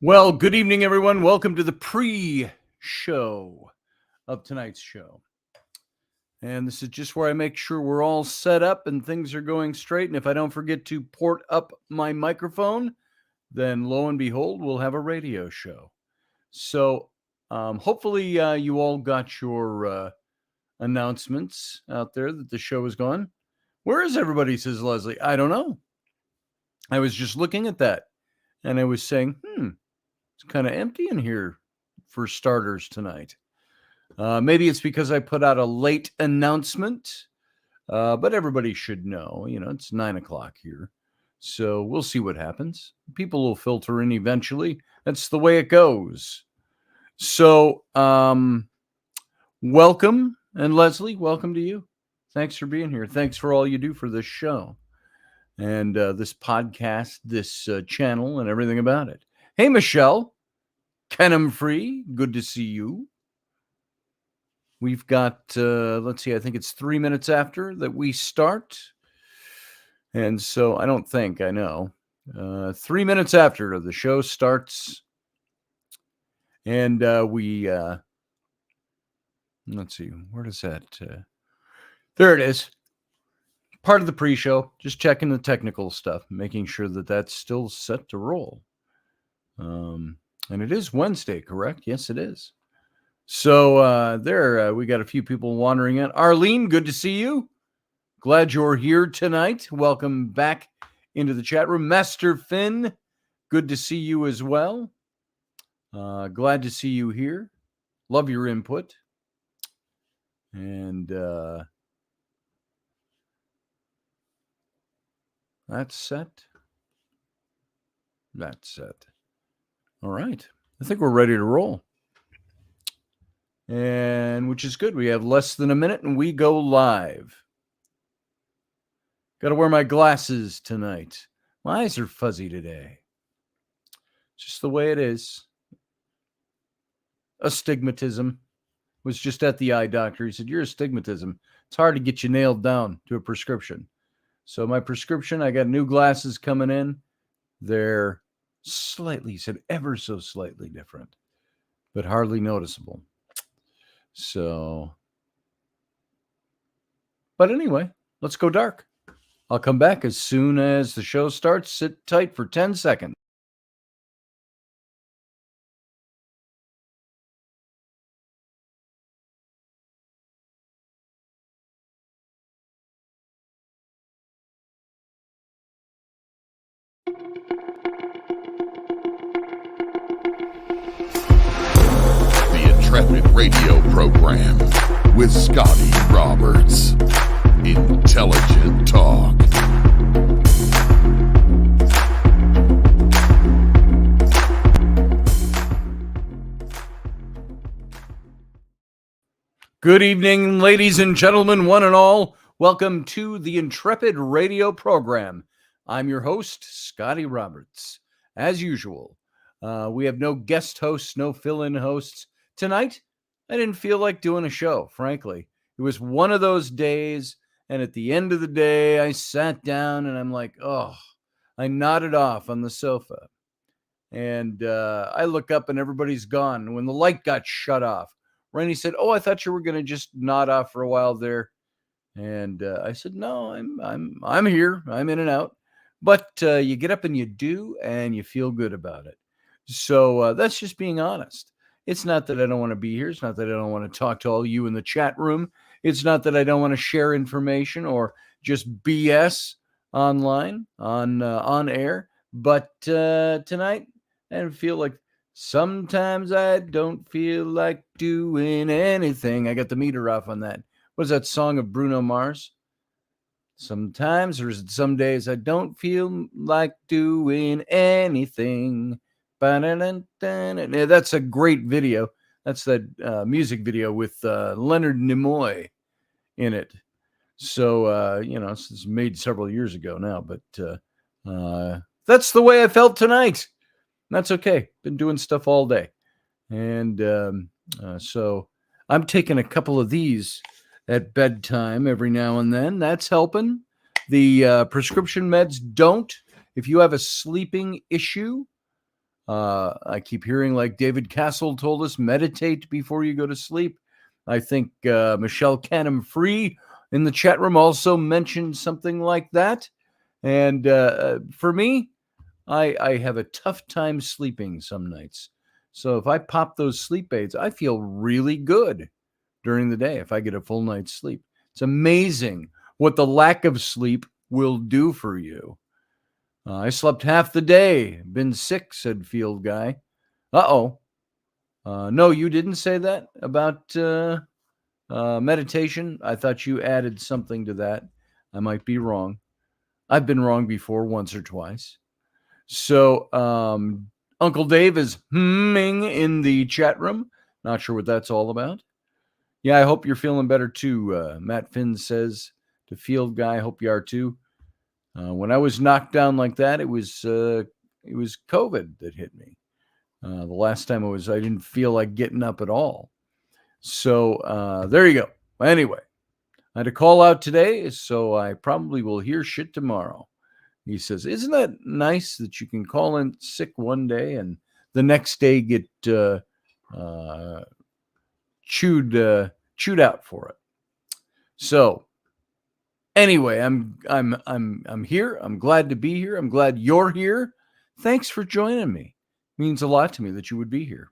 Well, good evening, everyone. Welcome to the pre-show of tonight's show. And this is just where I make sure we're all set up and things are going straight. And if I don't forget to port up my microphone, then lo and behold, we'll have a radio show. So hopefully you all got your announcements out there that the show is going. Where is everybody, says Leslie? I don't know. I was just looking at that and I was saying, it's kind of empty in here for starters tonight. Maybe it's because I put out a late announcement, but everybody should know, it's 9:00 here. So we'll see what happens. People will filter in eventually. That's the way it goes. So welcome. And Leslie, welcome to you. Thanks for being here. Thanks for all you do for this show and this podcast, this channel, and everything about it. Hey, Michelle, Kenham Free, good to see you. We've got, let's see, I think it's 3 minutes after that we start. And so I know. 3 minutes after the show starts. And let's see, where does that, there it is. Part of the pre-show, just checking the technical stuff, making sure that that's still set to roll. And it is Wednesday, correct? Yes, it is. So we got a few people wandering in. Arlene, good to see you. Glad you're here tonight. Welcome back into the chat room. Master Finn, good to see you as well. Glad to see you here. Love your input. And that's set. That's set. All right. I think we're ready to roll. And which is good. We have less than a minute and we go live. Got to wear my glasses tonight. My eyes are fuzzy today. Just the way it is. Astigmatism. Was just at the eye doctor. He said, "You're astigmatism. It's hard to get you nailed down to a prescription." So my prescription, I got new glasses coming in. They're slightly, he said, ever so slightly different, but hardly noticeable. So, but anyway, let's go dark. I'll come back as soon as the show starts. Sit tight for 10 seconds. The Intrepid radio program with Scotty Roberts. Intelligent talk. Good evening, ladies and gentlemen, one and all. Welcome to the Intrepid radio program. I'm your host, Scotty Roberts. As usual, we have no guest hosts, no fill-in hosts. Tonight, I didn't feel like doing a show, frankly. It was one of those days, and at the end of the day, I sat down and I'm like, I nodded off on the sofa. And I look up and everybody's gone. When the light got shut off, Rainey said, I thought you were going to just nod off for a while there. And I said, no, I'm here. I'm in and out. But you get up and you do, and you feel good about it. So that's just being honest. It's not that I don't want to be here. It's not that I don't want to talk to all you in the chat room. It's not that I don't want to share information or just BS online, on air. But tonight, I didn't feel like. Sometimes I don't feel like doing anything. I got the meter off on that. What is that song of Bruno Mars? Sometimes, or is it some days I don't feel like doing anything. That's a great video. That's that music video with Leonard Nimoy in it. So, it's made several years ago now, but that's the way I felt tonight. That's okay. Been doing stuff all day. And so I'm taking a couple of these at bedtime every now and then. That's helping. The prescription meds don't. If you have a sleeping issue, I keep hearing, like David Castle told us, meditate before you go to sleep. I think Michelle Canham-Free in the chat room also mentioned something like that. And for me, I have a tough time sleeping some nights. So if I pop those sleep aids, I feel really good during the day if I get a full night's sleep. It's amazing what the lack of sleep will do for you. I slept half the day. Been sick, said Field Guy. Uh-oh. No, you didn't say that about meditation. I thought you added something to that. I might be wrong. I've been wrong before, once or twice. So Uncle Dave is humming in the chat room. Not sure what that's all about. Yeah, I hope you're feeling better too. Matt Finn says to Field Guy, I hope you are too. When I was knocked down like that, it was COVID that hit me. The last time I didn't feel like getting up at all. So there you go. Anyway, I had to call out today, so I probably will hear shit tomorrow. He says, isn't that nice that you can call in sick one day and the next day get chewed out for it? So anyway, I'm here. I'm glad to be here. I'm glad you're here. Thanks for joining me. It means a lot to me that you would be here.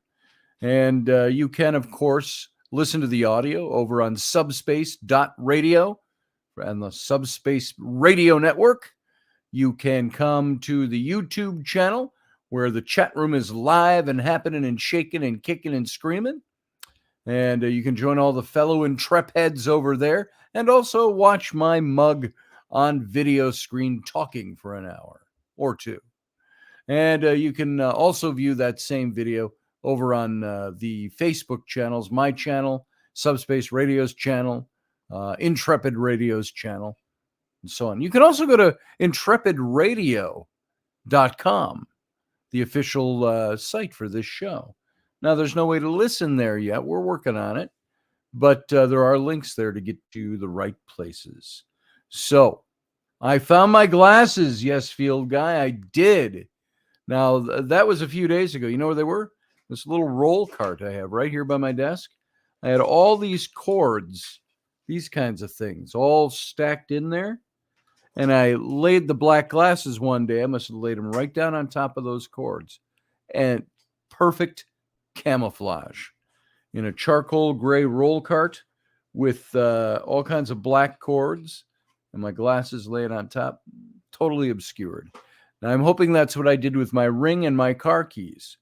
And you can, of course, listen to the audio over on subspace.radio and the Subspace Radio Network. You can come to the YouTube channel where the chat room is live and happening and shaking and kicking and screaming. And you can join all the fellow Intrepids over there and also watch my mug on video screen talking for an hour or two. And you can also view that same video over on the Facebook channels, my channel, Subspace Radio's channel, Intrepid Radio's channel, and so on. You can also go to intrepidradio.com, the official site for this show. Now, there's no way to listen there yet. We're working on it. But there are links there to get to the right places. So I found my glasses. Yes, Field Guy, I did. Now, that was a few days ago. You know where they were? This little roll cart I have right here by my desk. I had all these cords, these kinds of things, all stacked in there. And I laid the black glasses one day. I must have laid them right down on top of those cords. And perfect camouflage in a charcoal gray roll cart with all kinds of black cords and my glasses laid on top, totally obscured. Now, I'm hoping that's what I did with my ring and my car keys.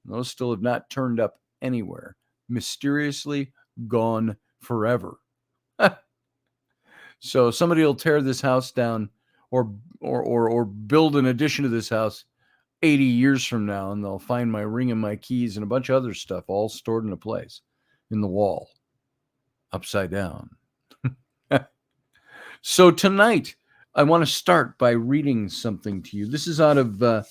Those still have not turned up anywhere. Mysteriously gone forever. So somebody will tear this house down or build an addition to this house 80 years from now, and they'll find my ring and my keys and a bunch of other stuff all stored in a place in the wall, upside down. So tonight, I want to start by reading something to you. This is out of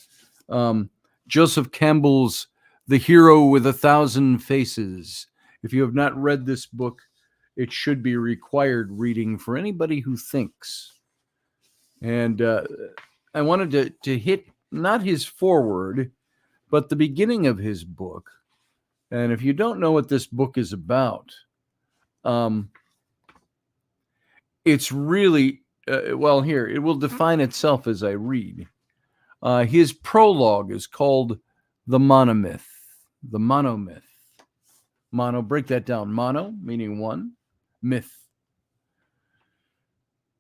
Joseph Campbell's The Hero with a Thousand Faces. If you have not read this book, it should be required reading for anybody who thinks. And I wanted to hit not his foreword, but the beginning of his book. And if you don't know what this book is about, it's really, here, it will define itself as I read. His prologue is called The Monomyth. The Monomyth. Mono, break that down. Mono, meaning one. Myth.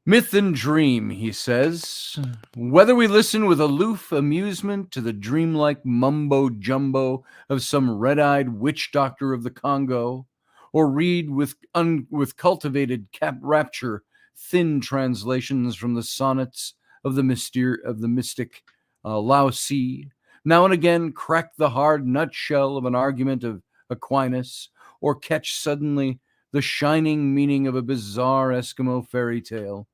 Myth and dream, he says. Whether we listen with aloof amusement to the dreamlike mumbo-jumbo of some red-eyed witch doctor of the Congo, or read with cultivated rapture thin translations from the sonnets of the mystic Lao Tse, now and again crack the hard nutshell of an argument of Aquinas, or catch suddenly the shining meaning of a bizarre Eskimo fairy tale,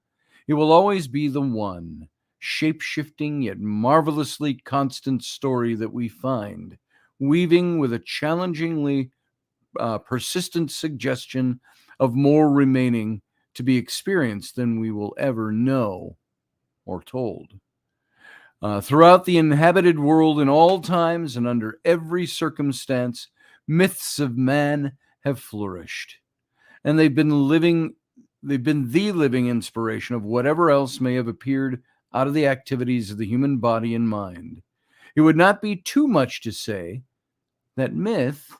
it will always be the one, shape-shifting yet marvelously constant story that we find, weaving with a challengingly persistent suggestion of more remaining to be experienced than we will ever know or told. Throughout the inhabited world, in all times and under every circumstance, myths of man have flourished, and they've been the living inspiration of whatever else may have appeared out of the activities of the human body and mind. It would not be too much to say that myth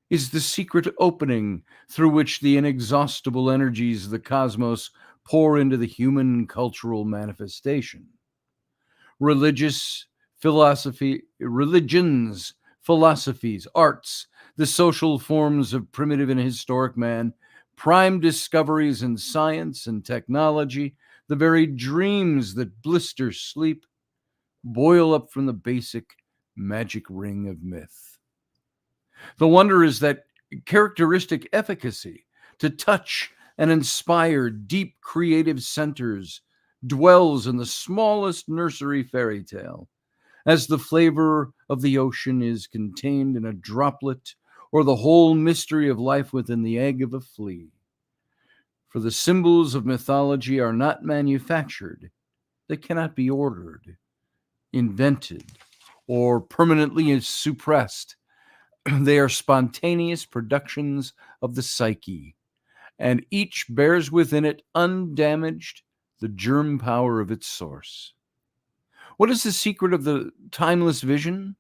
is the secret opening through which the inexhaustible energies of the cosmos pour into the human cultural manifestation. Religious religions, philosophies, arts, the social forms of primitive and historic man, prime discoveries in science and technology, the very dreams that blister sleep, boil up from the basic magic ring of myth. The wonder is that characteristic efficacy to touch and inspire deep creative centers dwells in the smallest nursery fairy tale, as the flavor of the ocean is contained in a droplet, or the whole mystery of life within the egg of a flea. For the symbols of mythology are not manufactured, they cannot be ordered, invented, or permanently suppressed. They are spontaneous productions of the psyche, and each bears within it undamaged the germ power of its source. What is the secret of the timeless vision?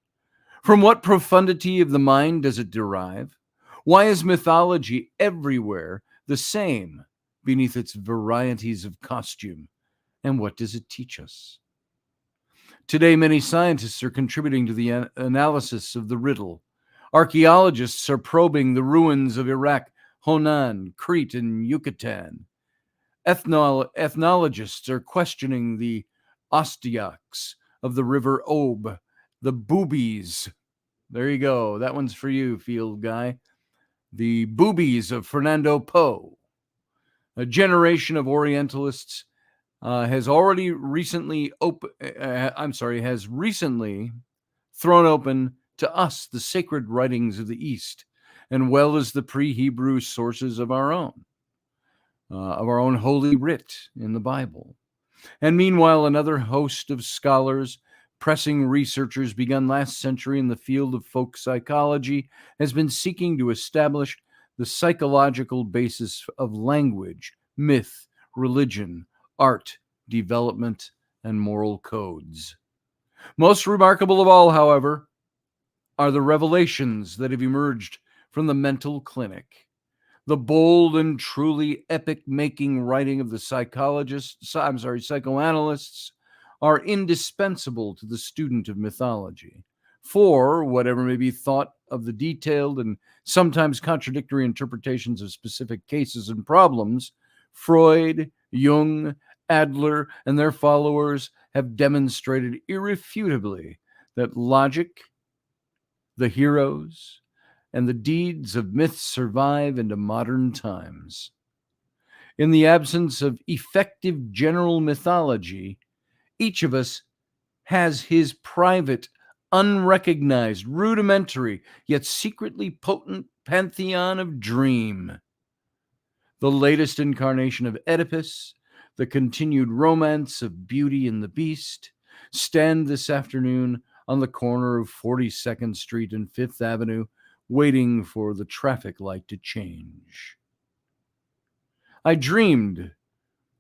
From what profundity of the mind does it derive? Why is mythology everywhere the same beneath its varieties of costume? And what does it teach us? Today, many scientists are contributing to the analysis of the riddle. Archaeologists are probing the ruins of Iraq, Honan, Crete, and Yucatan. Ethnologists are questioning the Ostyaks of the River Obe, the boobies. There you go. That one's for you, field guy. The boobies of Fernando Po. A generation of Orientalists has recently thrown open to us the sacred writings of the East, and well as the pre-Hebrew sources of our own holy writ in the Bible. And meanwhile, another host of scholars, pressing researchers begun last century in the field of folk psychology, has been seeking to establish the psychological basis of language, myth, religion, art, development, and moral codes. Most remarkable of all, however, are the revelations that have emerged from the mental clinic. The bold and truly epic-making writing of the psychoanalysts are indispensable to the student of mythology. For, whatever may be thought of the detailed and sometimes contradictory interpretations of specific cases and problems, Freud, Jung, Adler, and their followers have demonstrated irrefutably that logic, the heroes, and the deeds of myths survive into modern times. In the absence of effective general mythology, each of us has his private, unrecognized, rudimentary, yet secretly potent pantheon of dream. The latest incarnation of Oedipus, the continued romance of Beauty and the Beast, stand this afternoon on the corner of 42nd Street and 5th Avenue, waiting for the traffic light to change. I dreamed,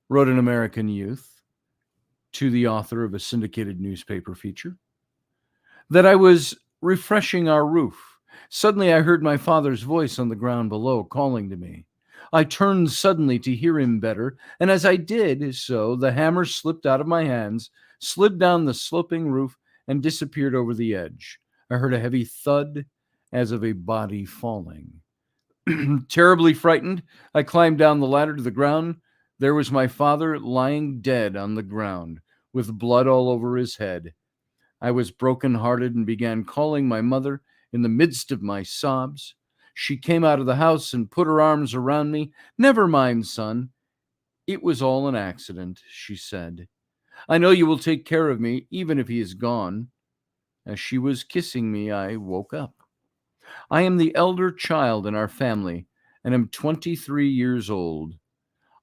wrote an American youth to the author of a syndicated newspaper feature, that I was refreshing our roof. Suddenly I heard my father's voice on the ground below calling to me. I turned suddenly to hear him better, and as I did so, the hammer slipped out of my hands, slid down the sloping roof, and disappeared over the edge. I heard a heavy thud, as of a body falling. Terribly frightened, I climbed down the ladder to the ground. There was my father lying dead on the ground, with blood all over his head. I was broken-hearted and began calling my mother in the midst of my sobs. She came out of the house and put her arms around me. "Never mind, son. It was all an accident," she said. "I know you will take care of me, even if he is gone." As she was kissing me, I woke up. I am the elder child in our family and am 23 years old.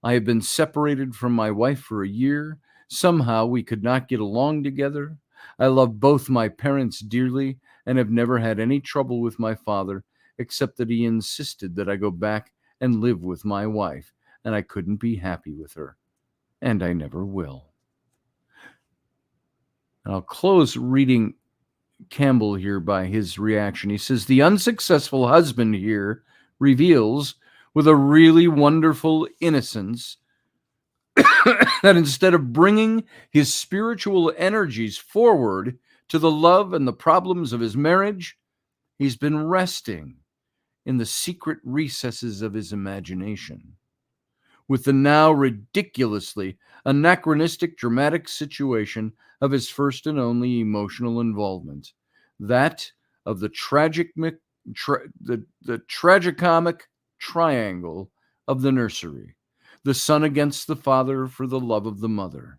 I have been separated from my wife for a year, Somehow we could not get along together. I love both my parents dearly and have never had any trouble with my father, except that he insisted that I go back and live with my wife, and I couldn't be happy with her, and I never will. And I'll close reading Campbell here by his reaction. He says, the unsuccessful husband here reveals with a really wonderful innocence that instead of bringing his spiritual energies forward to the love and the problems of his marriage, he's been resting in the secret recesses of his imagination with the now ridiculously anachronistic dramatic situation of his first and only emotional involvement, that of the tragicomic triangle of the nursery, the son against the father for the love of the mother.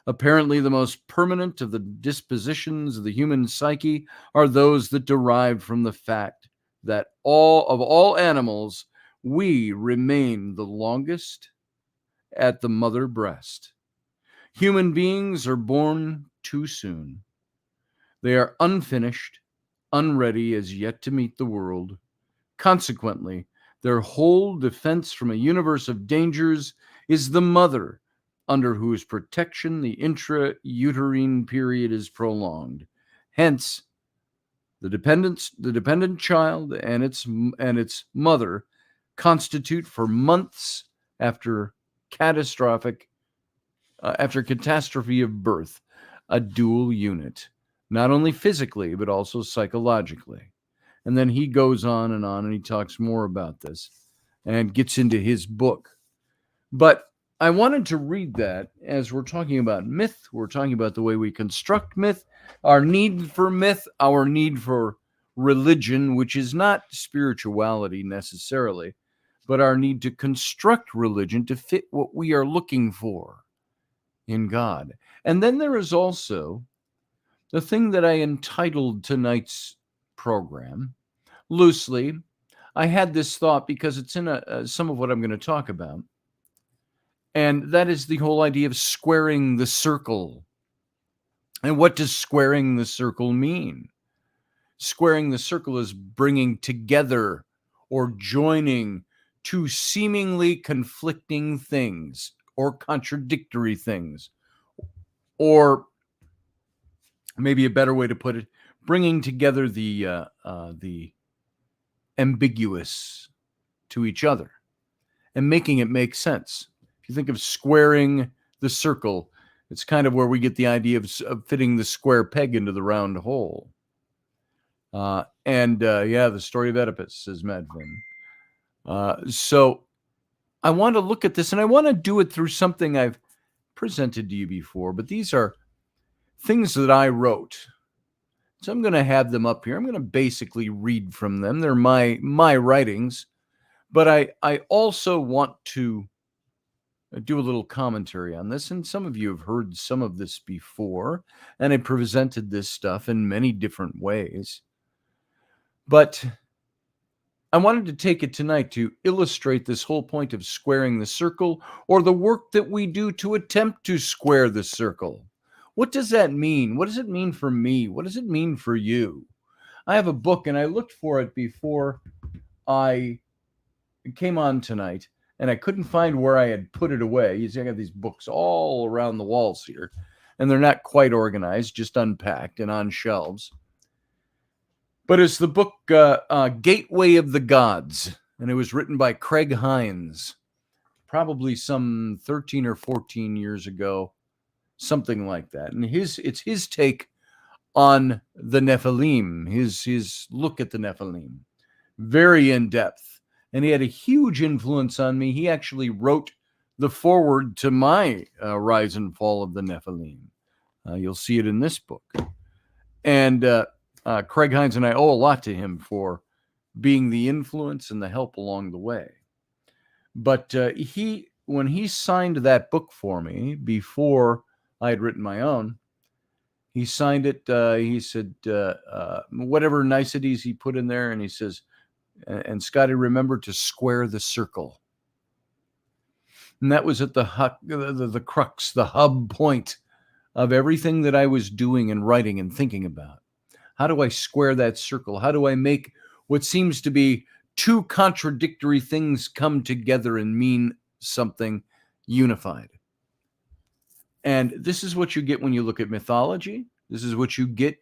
Apparently, the most permanent of the dispositions of the human psyche are those that derive from the fact that all animals, we remain the longest at the mother breast. Human beings are born too soon. They are unfinished, unready as yet to meet the world. Consequently, their whole defense from a universe of dangers is the mother, under whose protection the intrauterine period is prolonged. Hence, the dependent child and its mother constitute for months after catastrophe of birth a dual unit, not only physically but also psychologically. And then he goes on and he talks more about this and gets into his book. But I wanted to read that as we're talking about myth. We're talking about the way we construct myth, our need for myth, our need for religion, which is not spirituality necessarily, but our need to construct religion to fit what we are looking for in God. And then there is also the thing that I entitled tonight's program loosely. I had this thought because it's in some of what I'm going to talk about. And that is the whole idea of squaring the circle. And what does squaring the circle mean? Squaring the circle is bringing together or joining two seemingly conflicting things or contradictory things. Or maybe a better way to put it, bringing together the ambiguous to each other and making it make sense. If you think of squaring the circle, it's kind of where we get the idea of fitting the square peg into the round hole. The story of Oedipus, says Madvin. So I want to look at this, and I want to do it through something I've presented to you before, but these are things that I wrote. So I'm going to have them up here. I'm going to basically read from them. They're my writings, but I also want to do a little commentary on this. And some of you have heard some of this before, and I presented this stuff in many different ways. But I wanted to take it tonight to illustrate this whole point of squaring the circle, or the work that we do to attempt to square the circle. What does that mean? What does it mean for me? What does it mean for you? I have a book, and I looked for it before I came on tonight, and I couldn't find where I had put it away. You see, I got these books all around the walls here, and they're not quite organized, just unpacked and on shelves. But it's the book Gateway of the Gods, and it was written by Craig Hines, probably some 13 or 14 years ago, something like that. And it's his take on the Nephilim, his look at the Nephilim, very in depth. And he had a huge influence on me. He actually wrote the foreword to my Rise and Fall of the Nephilim. You'll see it in this book. And Craig Hines, and I owe a lot to him for being the influence and the help along the way. But when he signed that book for me before I had written my own, he signed it. He said whatever niceties he put in there, and he says, and Scotty, remember to square the circle. And that was at the crux, the hub point of everything that I was doing and writing and thinking about. How do I square that circle? How do I make what seems to be two contradictory things come together and mean something unified? And this is what you get when you look at mythology. This is what you get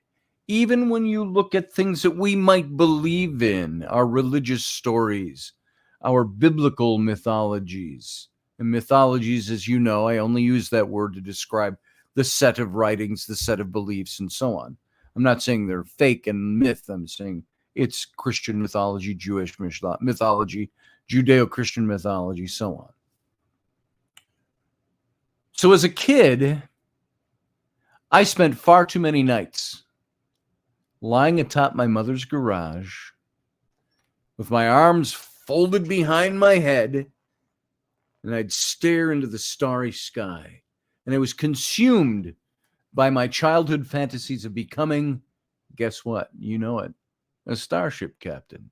even when you look at things that we might believe in, our religious stories, our biblical mythologies. And mythologies, as you know, I only use that word to describe the set of writings, the set of beliefs, and so on. I'm not saying they're fake and myth. I'm saying it's Christian mythology, Jewish mythology, Judeo-Christian mythology, so on. So as a kid, I spent far too many nights lying atop my mother's garage with my arms folded behind my head, and I'd stare into the starry sky. And I was consumed by my childhood fantasies of becoming, guess what? You know it, a starship captain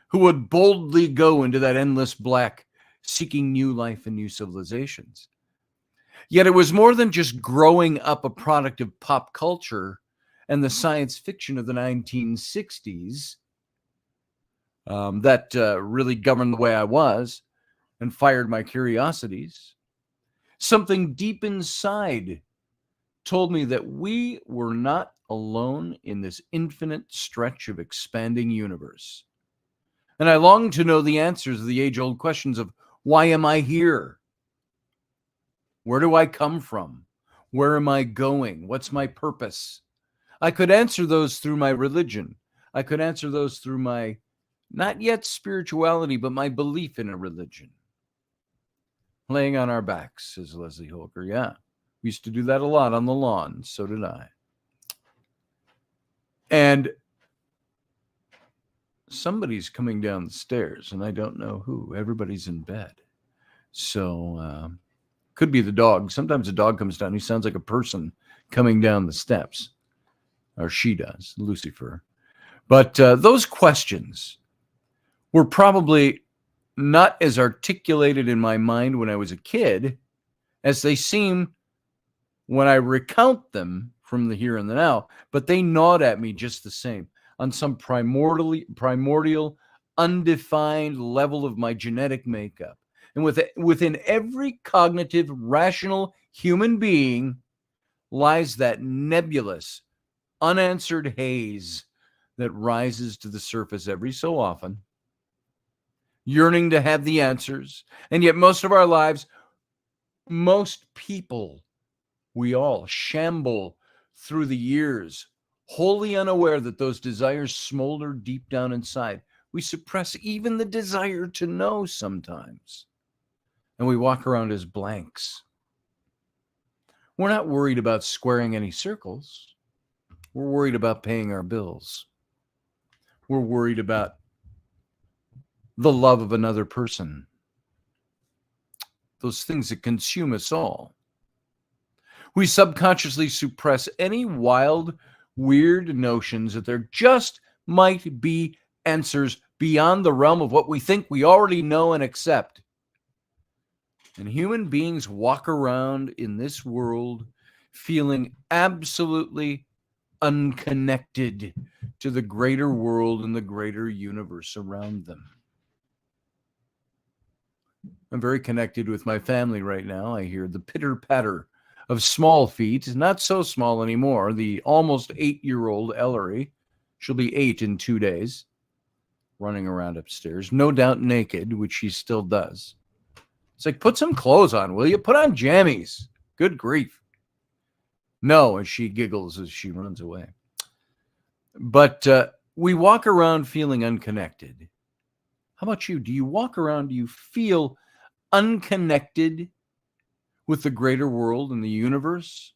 who would boldly go into that endless black, seeking new life and new civilizations. Yet it was more than just growing up a product of pop culture and the science fiction of the 1960s that really governed the way I was and fired my curiosities. Something deep inside told me that we were not alone in this infinite stretch of expanding universe. And I longed to know the answers to the age-old questions of, why am I here? Where do I come from? Where am I going? What's my purpose? I could answer those through my religion. I could answer those through my, not yet spirituality, but my belief in a religion. Laying on our backs, says Leslie Holker. Yeah, we used to do that a lot on the lawn. So did I. And somebody's coming down the stairs, and I don't know who. Everybody's in bed. So could be the dog. Sometimes a dog comes down. He sounds like a person coming down the steps. Or she does, Lucifer. But those questions were probably not as articulated in my mind when I was a kid as they seem when I recount them from the here and the now. But they gnawed at me just the same on some primordial, undefined level of my genetic makeup. And within every cognitive, rational human being lies that nebulous, unanswered haze that rises to the surface every so often, yearning to have the answers. And yet most of our lives, most people, we all shamble through the years, wholly unaware that those desires smolder deep down inside. We suppress even the desire to know sometimes. And we walk around as blanks. We're not worried about squaring any circles. We're worried about paying our bills. We're worried about the love of another person. Those things that consume us all. We subconsciously suppress any wild, weird notions that there just might be answers beyond the realm of what we think we already know and accept. And human beings walk around in this world feeling absolutely unconnected to the greater world and the greater universe around them. I'm very connected with my family right now. I hear the pitter-patter of small feet, not so small anymore. The almost 8-year-old Ellery, she'll be 8 in 2 days, running around upstairs, no doubt naked, which she still does. It's like, put some clothes on, will you? Put on jammies. Good grief. No, and she giggles as she runs away. But we walk around feeling unconnected. How about you? Do you walk around, do you feel unconnected with the greater world and the universe?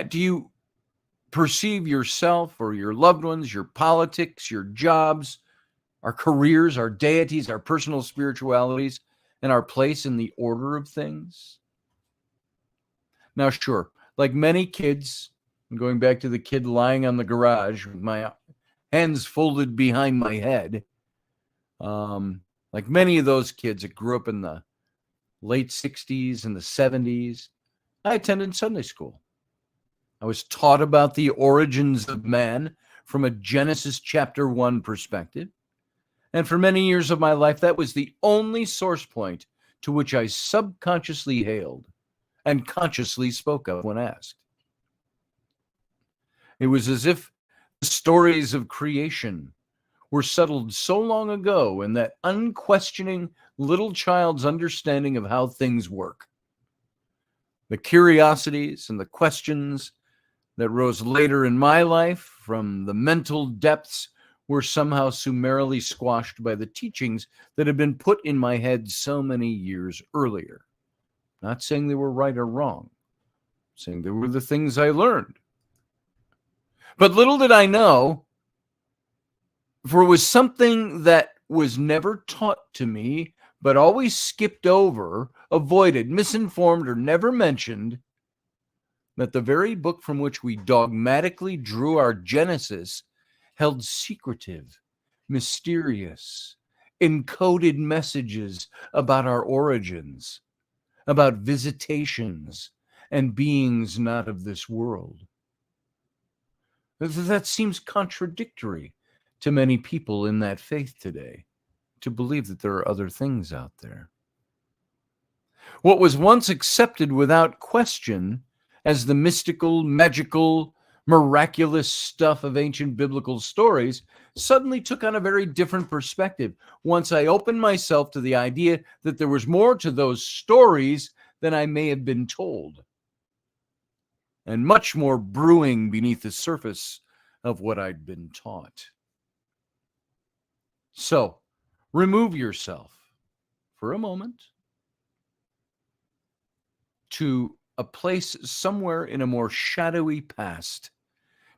Do you perceive yourself or your loved ones, your politics, your jobs, our careers, our deities, our personal spiritualities, and our place in the order of things? Now, sure, like many kids, going back to the kid lying on the garage with my hands folded behind my head, like Like many of those kids that grew up in the late 60s and the 70s, I attended Sunday school. I was taught about the origins of man from a Genesis chapter 1 perspective. And for many years of my life, that was the only source point to which I subconsciously hailed and consciously spoke of when asked. It was as if the stories of creation were settled so long ago in that unquestioning little child's understanding of how things work. The curiosities and the questions that rose later in my life from the mental depths were somehow summarily squashed by the teachings that had been put in my head so many years earlier. Not saying they were right or wrong, saying they were the things I learned. But little did I know, for it was something that was never taught to me, but always skipped over, avoided, misinformed, or never mentioned, that the very book from which we dogmatically drew our genesis held secretive, mysterious, encoded messages about our origins, about visitations and beings not of this world. That seems contradictory to many people in that faith today, to believe that there are other things out there. What was once accepted without question as the mystical, magical, miraculous stuff of ancient biblical stories suddenly took on a very different perspective once I opened myself to the idea that there was more to those stories than I may have been told, and much more brewing beneath the surface of what I'd been taught. So, remove yourself for a moment to a place somewhere in a more shadowy past,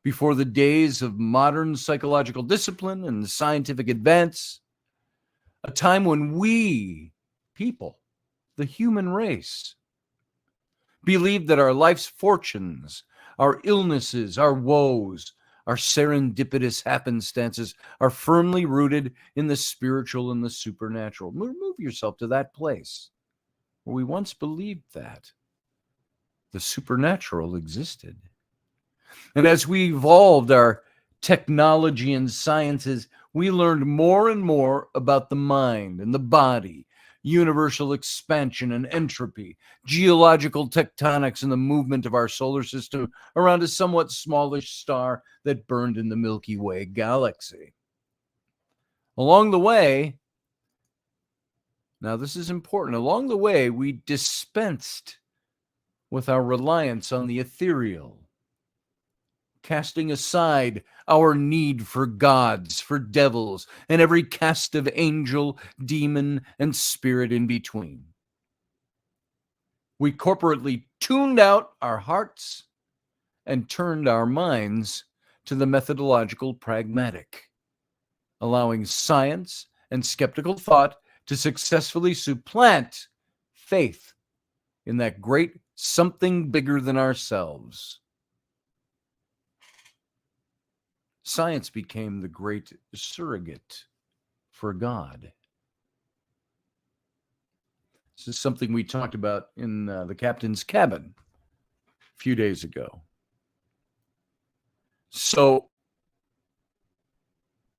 before the days of modern psychological discipline and scientific advance, a time when we, people, the human race, believed that our life's fortunes, our illnesses, our woes, our serendipitous happenstances are firmly rooted in the spiritual and the supernatural. Move yourself to that place where we once believed that the supernatural existed. And as we evolved our technology and sciences, we learned more and more about the mind and the body, universal expansion and entropy, geological tectonics, and the movement of our solar system around a somewhat smallish star that burned in the Milky Way galaxy. Along the way, now this is important, along the way we dispensed with our reliance on the ethereal, casting aside our need for gods, for devils, and every caste of angel, demon, and spirit in between. We corporately tuned out our hearts and turned our minds to the methodological pragmatic, allowing science and skeptical thought to successfully supplant faith in that great something bigger than ourselves. Science became the great surrogate for God. This is something we talked about in the captain's cabin a few days ago. So,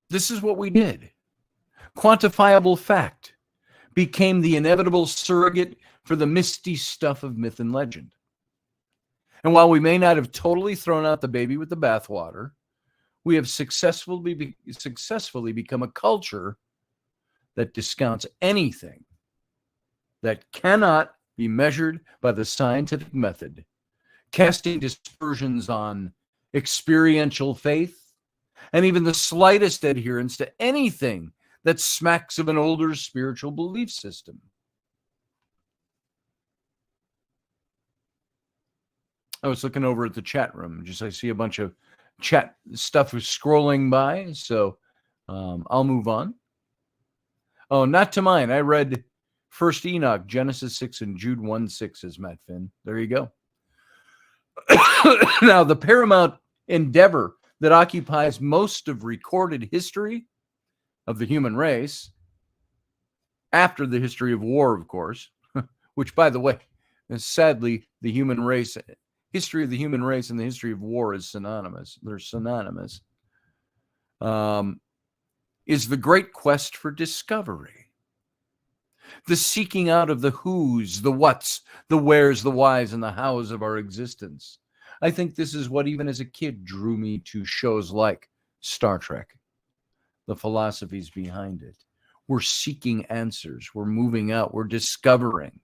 this is what we did. Quantifiable fact became the inevitable surrogate for the misty stuff of myth and legend. And while we may not have totally thrown out the baby with the bathwater, we have successfully become a culture that discounts anything that cannot be measured by the scientific method, casting dispersions on experiential faith and even the slightest adherence to anything that smacks of an older spiritual belief system. I was looking over at the chat room. I see a bunch of chat stuff was scrolling by, so I'll move on. Oh, not to mine. I read First Enoch, Genesis 6, and Jude 1:6, says Matt Finn. There you go. Now, the paramount endeavor that occupies most of recorded history of the human race after the history of war, of course, which, by the way, is sadly the human race, history of the human race and the history of war is synonymous. They're synonymous. Is the great quest for discovery. The seeking out of the who's, the what's, the where's, the why's, and the how's of our existence. I think this is what, even as a kid, drew me to shows like Star Trek, the philosophies behind it. We're seeking answers. We're moving out. We're discovering.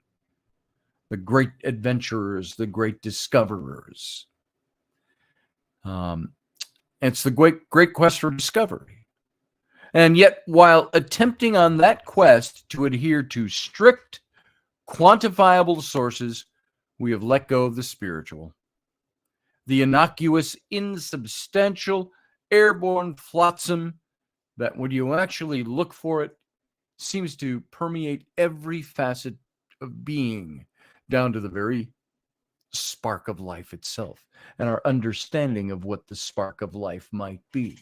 The great adventurers, the great discoverers. It's the great quest for discovery. And yet, while attempting on that quest to adhere to strict, quantifiable sources, we have let go of the spiritual. The innocuous, insubstantial, airborne flotsam that, when you actually look for it, seems to permeate every facet of being, down to the very spark of life itself, and our understanding of what the spark of life might be,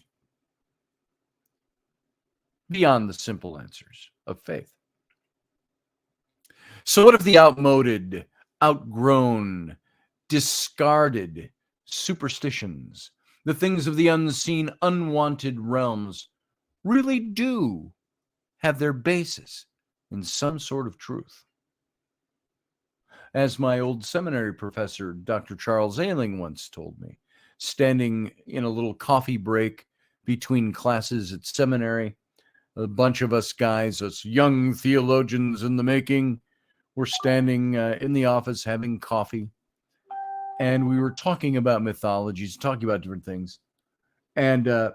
beyond the simple answers of faith. So what if the outmoded, outgrown, discarded superstitions, the things of the unseen, unwanted realms, really do have their basis in some sort of truth? As my old seminary professor, Dr. Charles Ailing, once told me, standing in a little coffee break between classes at seminary, a bunch of us guys, us young theologians in the making, were standing in the office having coffee. And we were talking about mythologies, talking about different things. And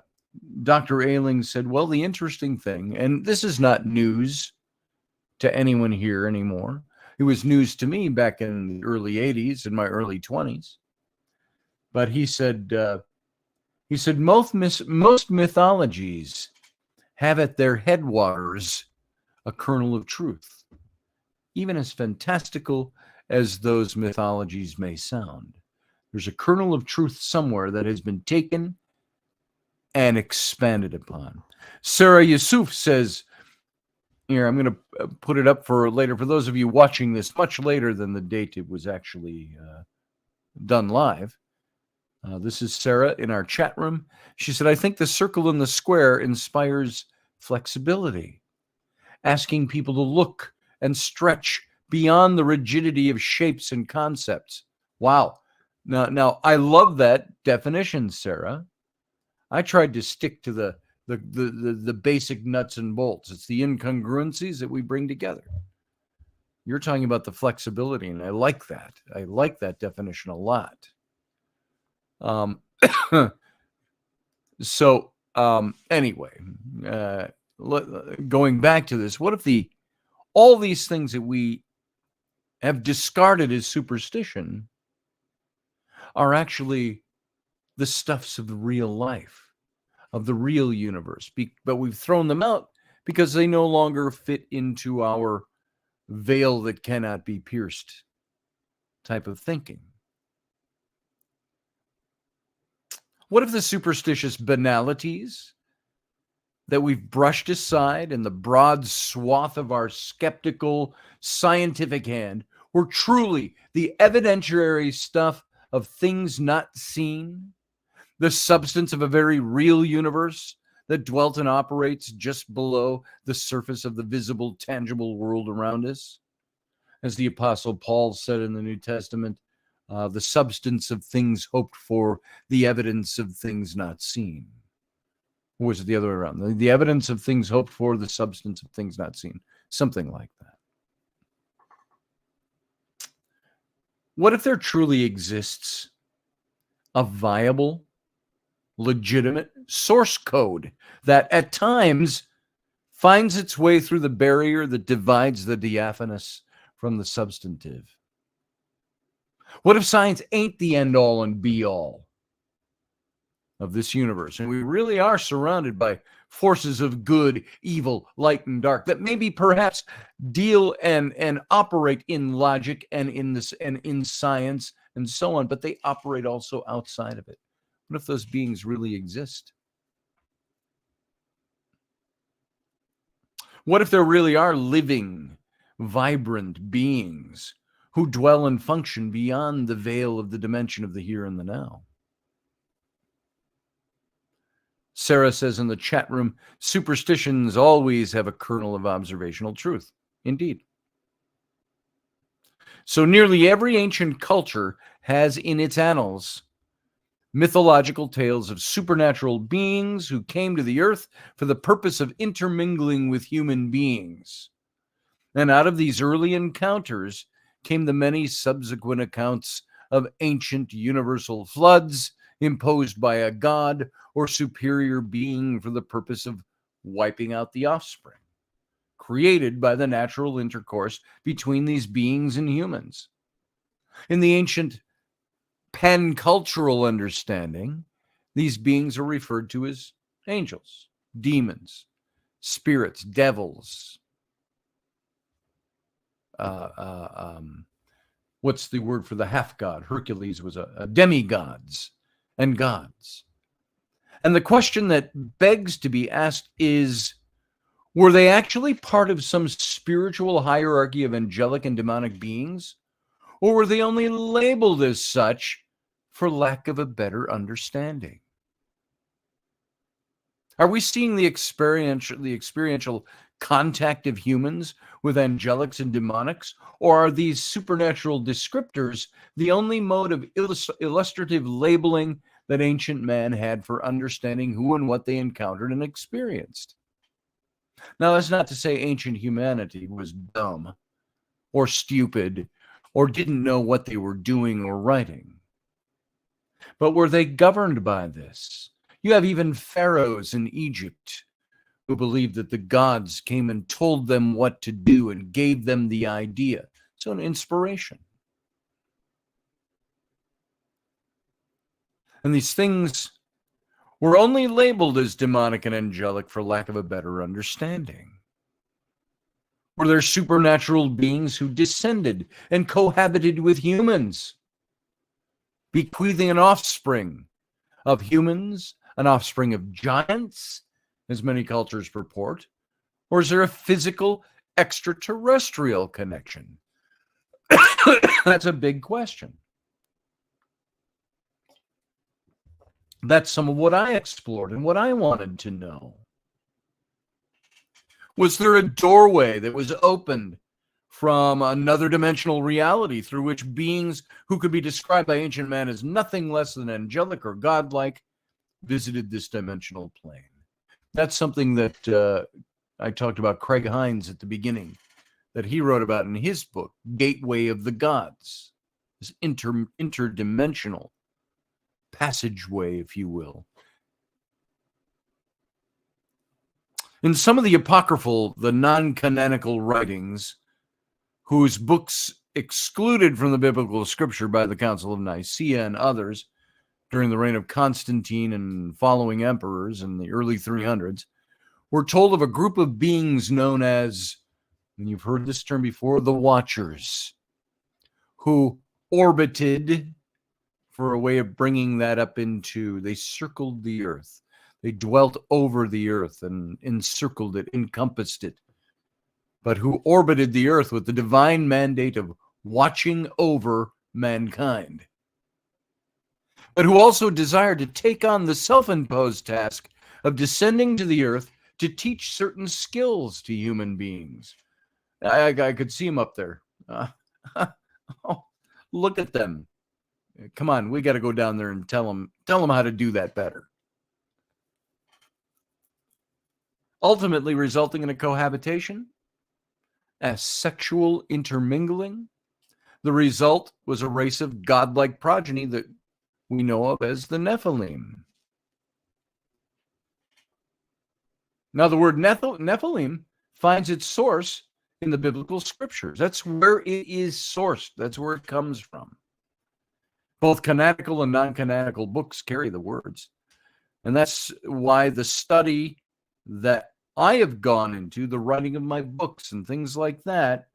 Dr. Ailing said, well, the interesting thing, and this is not news to anyone here anymore. It was news to me back in the early 80s, in my early 20s. But he said most mythologies have at their headwaters a kernel of truth, even as fantastical as those mythologies may sound. There's a kernel of truth somewhere that has been taken and expanded upon. Sarah Yusuf says, here, I'm going to put it up for later. For those of you watching this much later than the date it was actually done live. This is Sarah in our chat room. She said, I think the circle and the square inspires flexibility, asking people to look and stretch beyond the rigidity of shapes and concepts. Wow. Now I love that definition, Sarah. I tried to stick to the basic nuts and bolts. It's the incongruencies that we bring together. You're talking about the flexibility, and I like that. I like that definition a lot. Anyway, going back to this, what if all these things that we have discarded as superstition are actually the stuffs of the real life, of the real universe, but we've thrown them out because they no longer fit into our veil that cannot be pierced type of thinking? What if the superstitious banalities that we've brushed aside in the broad swath of our skeptical scientific hand were truly the evidentiary stuff of things not seen, the substance of a very real universe that dwelt and operates just below the surface of the visible, tangible world around us? As the Apostle Paul said in the New Testament, the substance of things hoped for, the evidence of things not seen. Or was it the other way around? The evidence of things hoped for, the substance of things not seen. Something like that. What if there truly exists a viable, legitimate source code that at times finds its way through the barrier that divides the diaphanous from the substantive? What if science ain't the end all and be all of this universe, and we really are surrounded by forces of good, evil, light, and dark that maybe perhaps deal and operate in logic and in science and so on, but they operate also outside of it? What if those beings really exist? What if there really are living, vibrant beings who dwell and function beyond the veil of the dimension of the here and the now? Sarah says in the chat room, superstitions always have a kernel of observational truth. Indeed. So nearly every ancient culture has in its annals mythological tales of supernatural beings who came to the earth for the purpose of intermingling with human beings. And out of these early encounters came the many subsequent accounts of ancient universal floods imposed by a god or superior being for the purpose of wiping out the offspring, created by the natural intercourse between these beings and humans. In the ancient pan-cultural understanding, these beings are referred to as angels, demons, spirits, devils. What's the word for the half-god? Hercules was a demigods and gods. And the question that begs to be asked is, were they actually part of some spiritual hierarchy of angelic and demonic beings? Or were they only labeled as such for lack of a better understanding? Are we seeing the experiential contact of humans with angelics and demonics? Or are these supernatural descriptors the only mode of illustrative labeling that ancient man had for understanding who and what they encountered and experienced? Now, that's not to say ancient humanity was dumb or stupid or didn't know what they were doing or writing. But were they governed by this? You have even pharaohs in Egypt who believed that the gods came and told them what to do and gave them the idea. So an inspiration. And these things were only labeled as demonic and angelic for lack of a better understanding. Were there supernatural beings who descended and cohabited with humans, bequeathing an offspring of humans, an offspring of giants, as many cultures purport? Or is there a physical extraterrestrial connection? That's a big question. That's some of what I explored and what I wanted to know. Was there a doorway that was opened from another dimensional reality through which beings who could be described by ancient man as nothing less than angelic or godlike visited this dimensional plane? That's something that I talked about Craig Hines at the beginning, that he wrote about in his book, Gateway of the Gods, this interdimensional passageway, if you will. In some of the apocryphal, the non-canonical writings, whose books excluded from the biblical scripture by the Council of Nicaea and others during the reign of Constantine and following emperors in the early 300s, were told of a group of beings known as, and you've heard this term before, the Watchers, who orbited, for a way of bringing that up into, they circled the earth. They dwelt over the earth and encircled it, encompassed it, but who orbited the earth with the divine mandate of watching over mankind, but who also desired to take on the self-imposed task of descending to the earth to teach certain skills to human beings. I could see them up there. Oh, look at them. Come on, we got to go down there and tell them how to do that better. Ultimately resulting in a cohabitation, a sexual intermingling. The result was a race of godlike progeny that we know of as the Nephilim. Now, the word Nephilim finds its source in the biblical scriptures. That's where it is sourced. That's where it comes from. Both canonical and non-canonical books carry the words. And that's why the study that I have gone into, the writing of my books and things like that,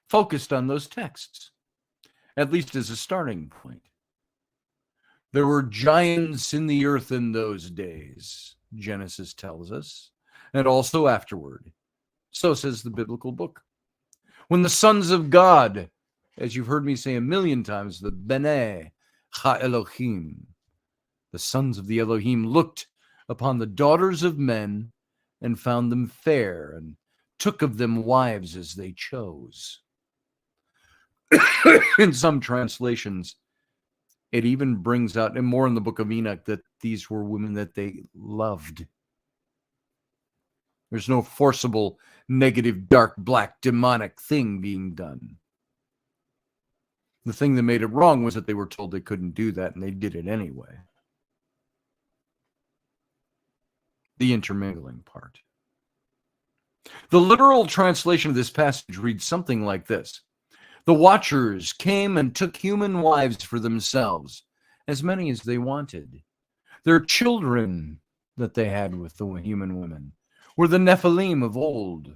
focused on those texts, at least as a starting point. There were giants in the earth in those days, Genesis tells us. and also afterward. So says the biblical book. When the sons of God, as you've heard me say a million times, the B'nai Ha-Elohim, the sons of the Elohim, looked upon the daughters of men and found them fair and took of them wives as they chose. In some translations, it even brings out, and more in the book of Enoch, that these were women that they loved. There's no forcible, negative, dark, black, demonic thing being done. The thing that made it wrong was that they were told they couldn't do that, and they did it anyway. The intermingling part. The literal translation of this passage reads something like this. The watchers came and took human wives for themselves, as many as they wanted. Their children that they had with the human women were the Nephilim of old,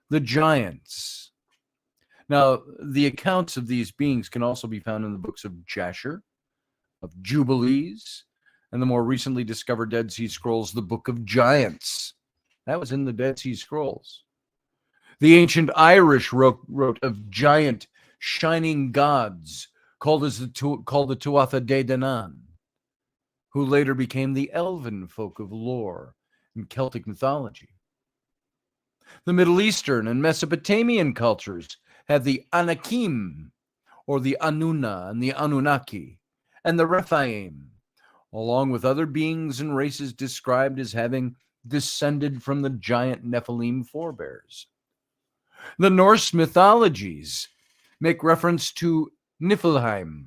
the giants. Now, the accounts of these beings can also be found in the books of Jasher, of Jubilees, and the more recently discovered Dead Sea Scrolls, the Book of Giants. That was in the Dead Sea Scrolls. The ancient Irish wrote of giant shining gods called the Tuatha De Danann, who later became the elven folk of lore in Celtic mythology. The Middle Eastern and Mesopotamian cultures had the Anakim, or the Anuna and the Anunnaki, and the Rephaim, along with other beings and races described as having descended from the giant Nephilim forebears. The Norse mythologies make reference to Niflheim,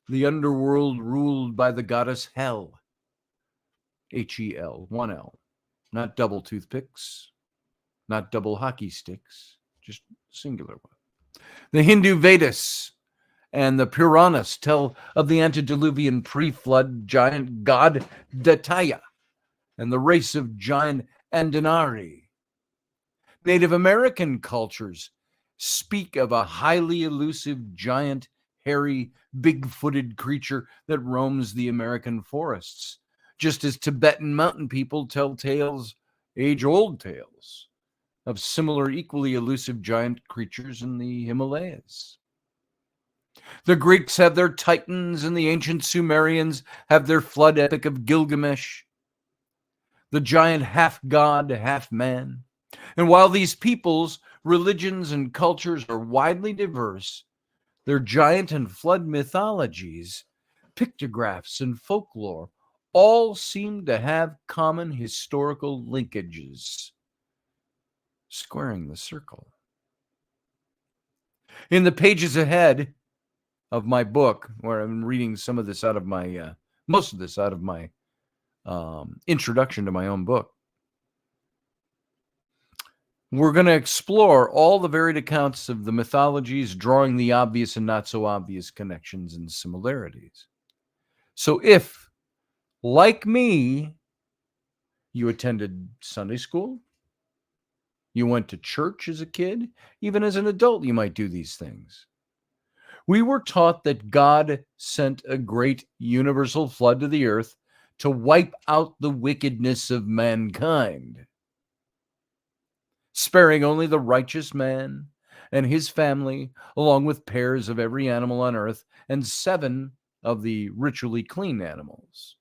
the underworld ruled by the goddess Hel, Hel, one L, not double toothpicks, not double hockey sticks, just singular one. The Hindu Vedas and the Puranas tell of the antediluvian pre-flood giant god Dataya and the race of giant Andinari. Native American cultures speak of a highly elusive, giant, hairy, big-footed creature that roams the American forests, just as Tibetan mountain people tell tales, age-old tales, of similar, equally elusive giant creatures in the Himalayas. The Greeks have their Titans, and the ancient Sumerians have their flood epic of Gilgamesh, the giant half-god, half-man. And while these peoples, religions, and cultures are widely diverse, their giant and flood mythologies, pictographs, and folklore all seem to have common historical linkages, squaring the circle. In the pages ahead of my book, where I'm reading some of this out of my, most of this out of my introduction to my own book, we're going to explore all the varied accounts of the mythologies, drawing the obvious and not so obvious connections and similarities. So if, like me, you attended Sunday school, you went to church as a kid, even as an adult, you might do these things. We were taught that God sent a great universal flood to the earth to wipe out the wickedness of mankind, sparing only the righteous man and his family, along with pairs of every animal on earth and 7 of the ritually clean animals.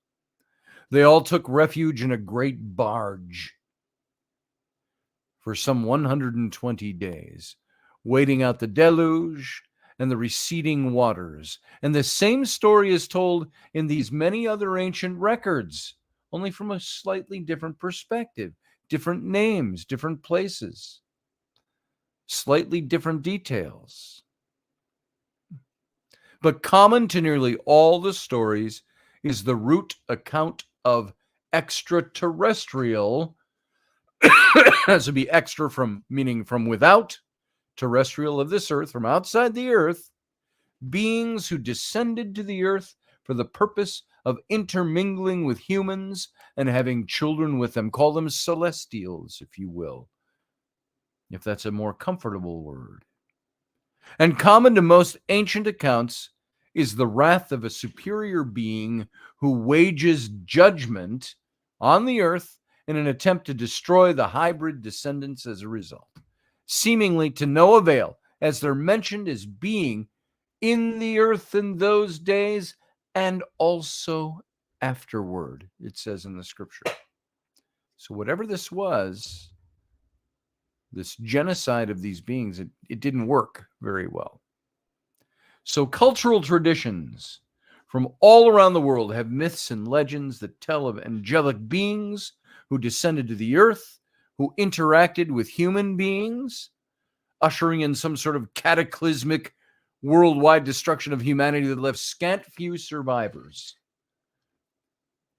They all took refuge in a great barge for some 120 days, waiting out the deluge and the receding waters. And the same story is told in these many other ancient records, only from a slightly different perspective, different names, different places, slightly different details. But common to nearly all the stories is the root account of extraterrestrial, that would be extra from, meaning from without, terrestrial of this earth, from outside the earth, beings who descended to the earth for the purpose of intermingling with humans and having children with them. Call them celestials, if you will, if that's a more comfortable word. And common to most ancient accounts is the wrath of a superior being who wages judgment on the earth in an attempt to destroy the hybrid descendants as a result, seemingly to no avail, as they're mentioned as being in the earth in those days and also afterward, it says in the scripture. So whatever this was, this genocide of these beings, it didn't work very well. So cultural traditions from all around the world have myths and legends that tell of angelic beings who descended to the earth, who interacted with human beings, ushering in some sort of cataclysmic worldwide destruction of humanity that left scant few survivors.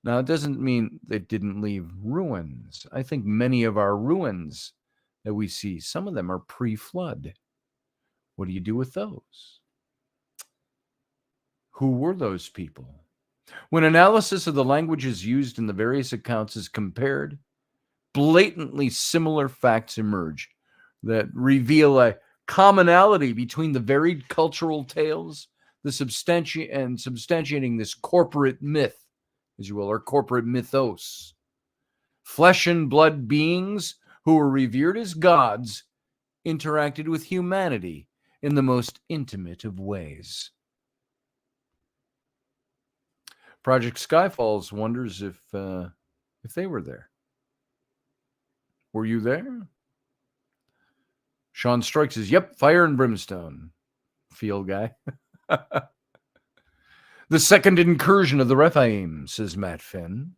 Now, it doesn't mean they didn't leave ruins. I think many of our ruins that we see, some of them are pre-flood. What do you do with those? Who were those people? When analysis of the languages used in the various accounts is compared, blatantly similar facts emerge that reveal a commonality between the varied cultural tales, the substantiating this corporate myth, as you will, or corporate mythos. Flesh and blood beings who were revered as gods interacted with humanity in the most intimate of ways. Project Skyfalls wonders if they were there. Were you there? Sean Strike says, yep, fire and brimstone. Field guy. The second incursion of the Rephaim, says Matt Finn.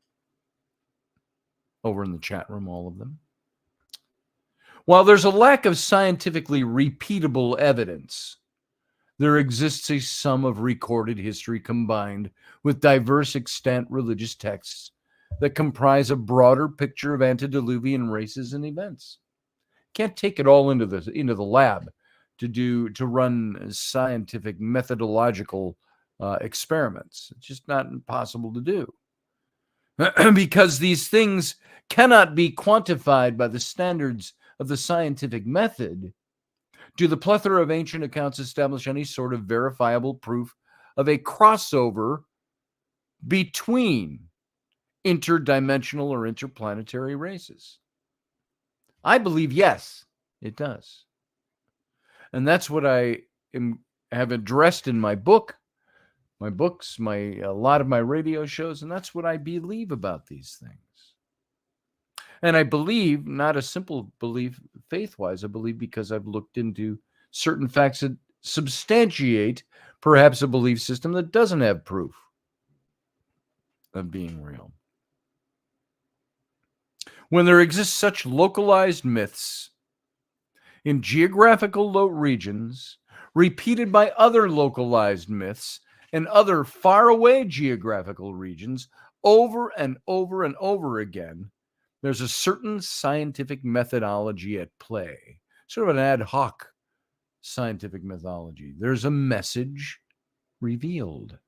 Over in the chat room, all of them. While there's a lack of scientifically repeatable evidence, there exists a sum of recorded history combined with diverse extant religious texts that comprise a broader picture of antediluvian races and events. Can't take it all into the lab to run scientific methodological experiments. It's just not possible to do because these things cannot be quantified by the standards of the scientific method. Do the plethora of ancient accounts establish any sort of verifiable proof of a crossover between interdimensional or interplanetary races? I believe yes, it does. And that's what I have addressed in my book, my books, a lot of my radio shows, and that's what I believe about these things. And I believe, not a simple belief faith-wise, I believe because I've looked into certain facts that substantiate perhaps a belief system that doesn't have proof of being real. When there exists such localized myths in geographical regions, repeated by other localized myths in other faraway geographical regions over and over and over again, there's a certain scientific methodology at play, sort of an ad hoc scientific methodology. There's a message revealed.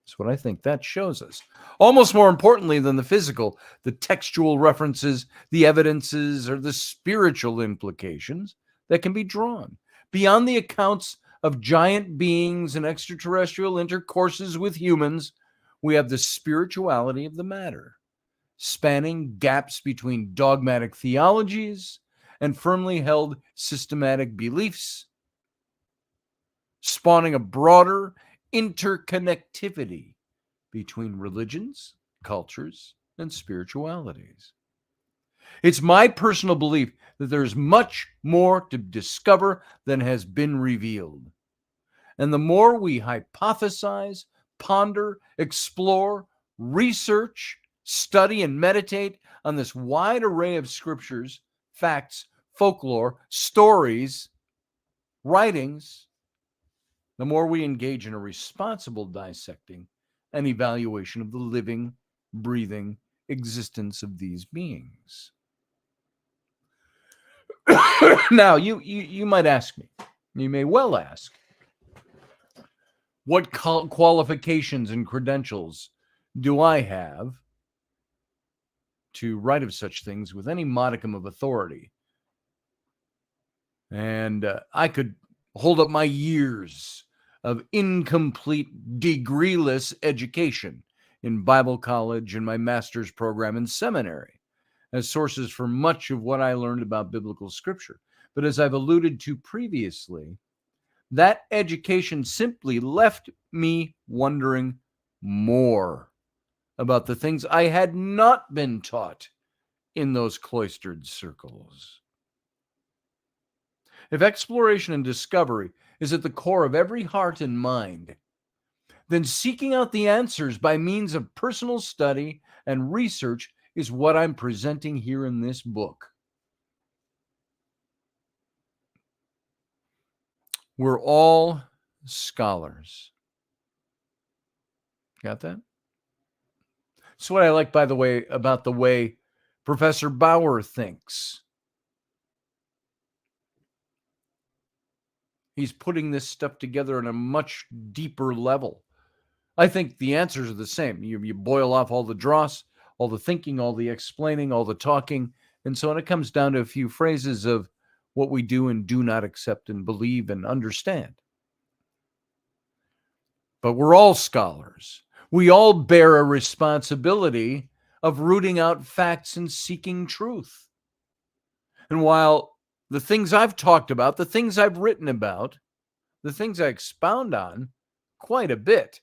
That's what I think that shows us. Almost more importantly than the physical, the textual references, the evidences, or the spiritual implications that can be drawn. Beyond the accounts of giant beings and extraterrestrial intercourses with humans, we have the spirituality of the matter, spanning gaps between dogmatic theologies and firmly held systematic beliefs, spawning a broader interconnectivity between religions, cultures, and spiritualities. It's my personal belief that there's much more to discover than has been revealed. And the more we hypothesize, ponder, explore, research, study, and meditate on this wide array of scriptures, facts, folklore, stories, writings, the more we engage in a responsible dissecting and evaluation of the living, breathing existence of these beings. Now, you might ask me, you may well ask, what qualifications and credentials do I have to write of such things with any modicum of authority? And I could hold up my years of incomplete, degreeless education in Bible college and my master's program in seminary. as sources for much of what I learned about biblical scripture. But as I've alluded to previously, that education simply left me wondering more about the things I had not been taught in those cloistered circles. If exploration and discovery is at the core of every heart and mind, then seeking out the answers by means of personal study and research is what I'm presenting here in this book. We're all scholars. Got that? That's what I like, by the way, about the way Professor Bauer thinks. He's putting this stuff together on a much deeper level. I think the answers are the same. You boil off all the dross, all the thinking, all the explaining, all the talking, and so on. It comes down to a few phrases of what we do and do not accept and believe and understand. But we're all scholars. We all bear a responsibility of rooting out facts and seeking truth. And while the things I've talked about, the things I've written about, the things I expound on quite a bit,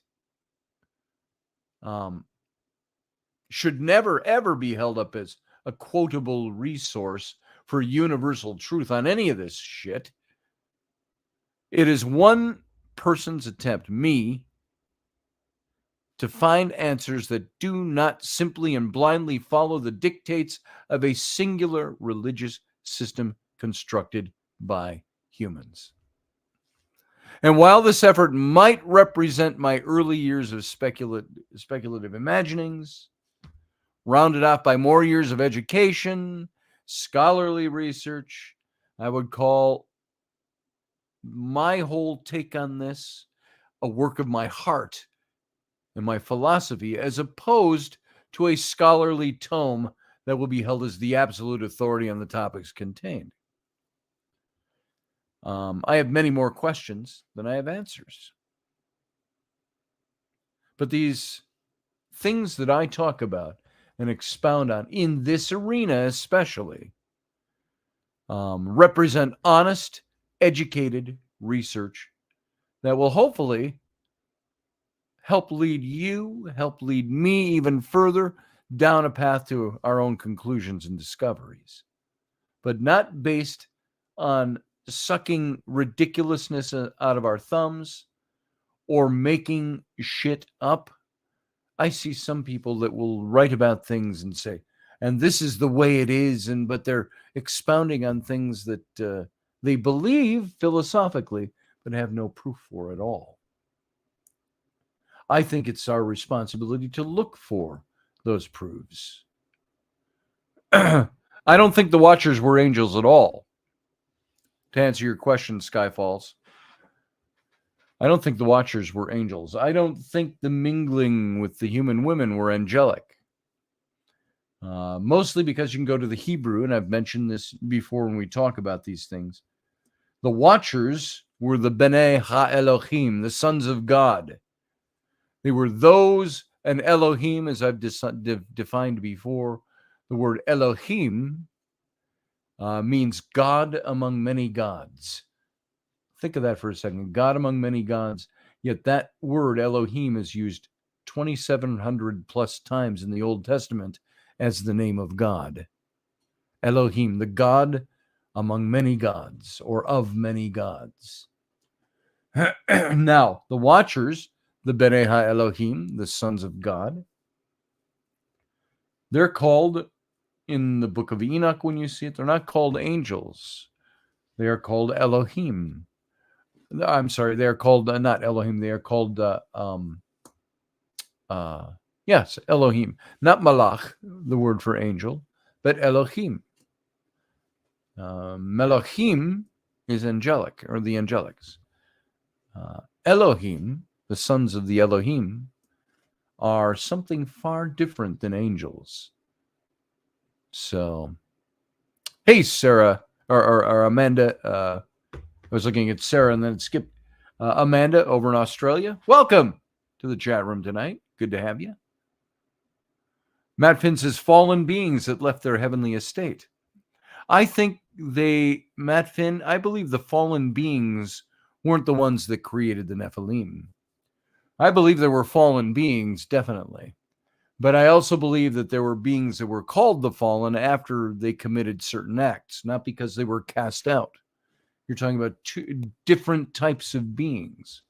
should never, ever be held up as a quotable resource for universal truth on any of this shit. It is one person's attempt, me, to find answers that do not simply and blindly follow the dictates of a singular religious system constructed by humans. And while this effort might represent my early years of speculative imaginings, rounded off by more years of education, scholarly research, I would call my whole take on this a work of my heart and my philosophy, as opposed to a scholarly tome that will be held as the absolute authority on the topics contained. I have many more questions than I have answers. But these things that I talk about and expound on in this arena especially represent honest, educated research that will hopefully help lead you, help lead me even further down a path to our own conclusions and discoveries, but not based on sucking ridiculousness out of our thumbs or making shit up. I see some people that will write about things and say, and this is the way it is, but they're expounding on things that they believe philosophically, but have no proof for at all. I think it's our responsibility to look for those proofs. I don't think the Watchers were angels at all. To answer your question, Skyfalls, I don't think the Watchers were angels. I don't think the mingling with the human women were angelic. Mostly because you can go to the Hebrew, and I've mentioned this before when we talk about these things. The Watchers were the B'nai Ha-Elohim, the sons of God. They were those, and Elohim, as I've defined before, the word Elohim means God among many gods. Think of that for a second. God among many gods. Yet that word Elohim is used 2,700 plus times in the Old Testament as the name of God. Elohim, the God among many gods, or of many gods. Now, the Watchers, the B'nai Ha-Elohim, the sons of God, they're called in the book of Enoch, when you see it, they're not called angels. They are called Elohim. I'm sorry, they are called not Elohim. They are called yes, Elohim, not Malach, the word for angel, but Elohim. Melohim is angelic, or the angelics. Elohim, the sons of the Elohim, are something far different than angels. So, hey, Sarah, or Amanda. I was looking at Sarah and then it skipped. Amanda over in Australia. Welcome to the chat room tonight. Good to have you. Matt Finn says fallen beings that left their heavenly estate. I think Matt Finn, I believe the fallen beings weren't the ones that created the Nephilim. I believe there were fallen beings, definitely. But I also believe that there were beings that were called the fallen after they committed certain acts, not because they were cast out. You're talking about two different types of beings.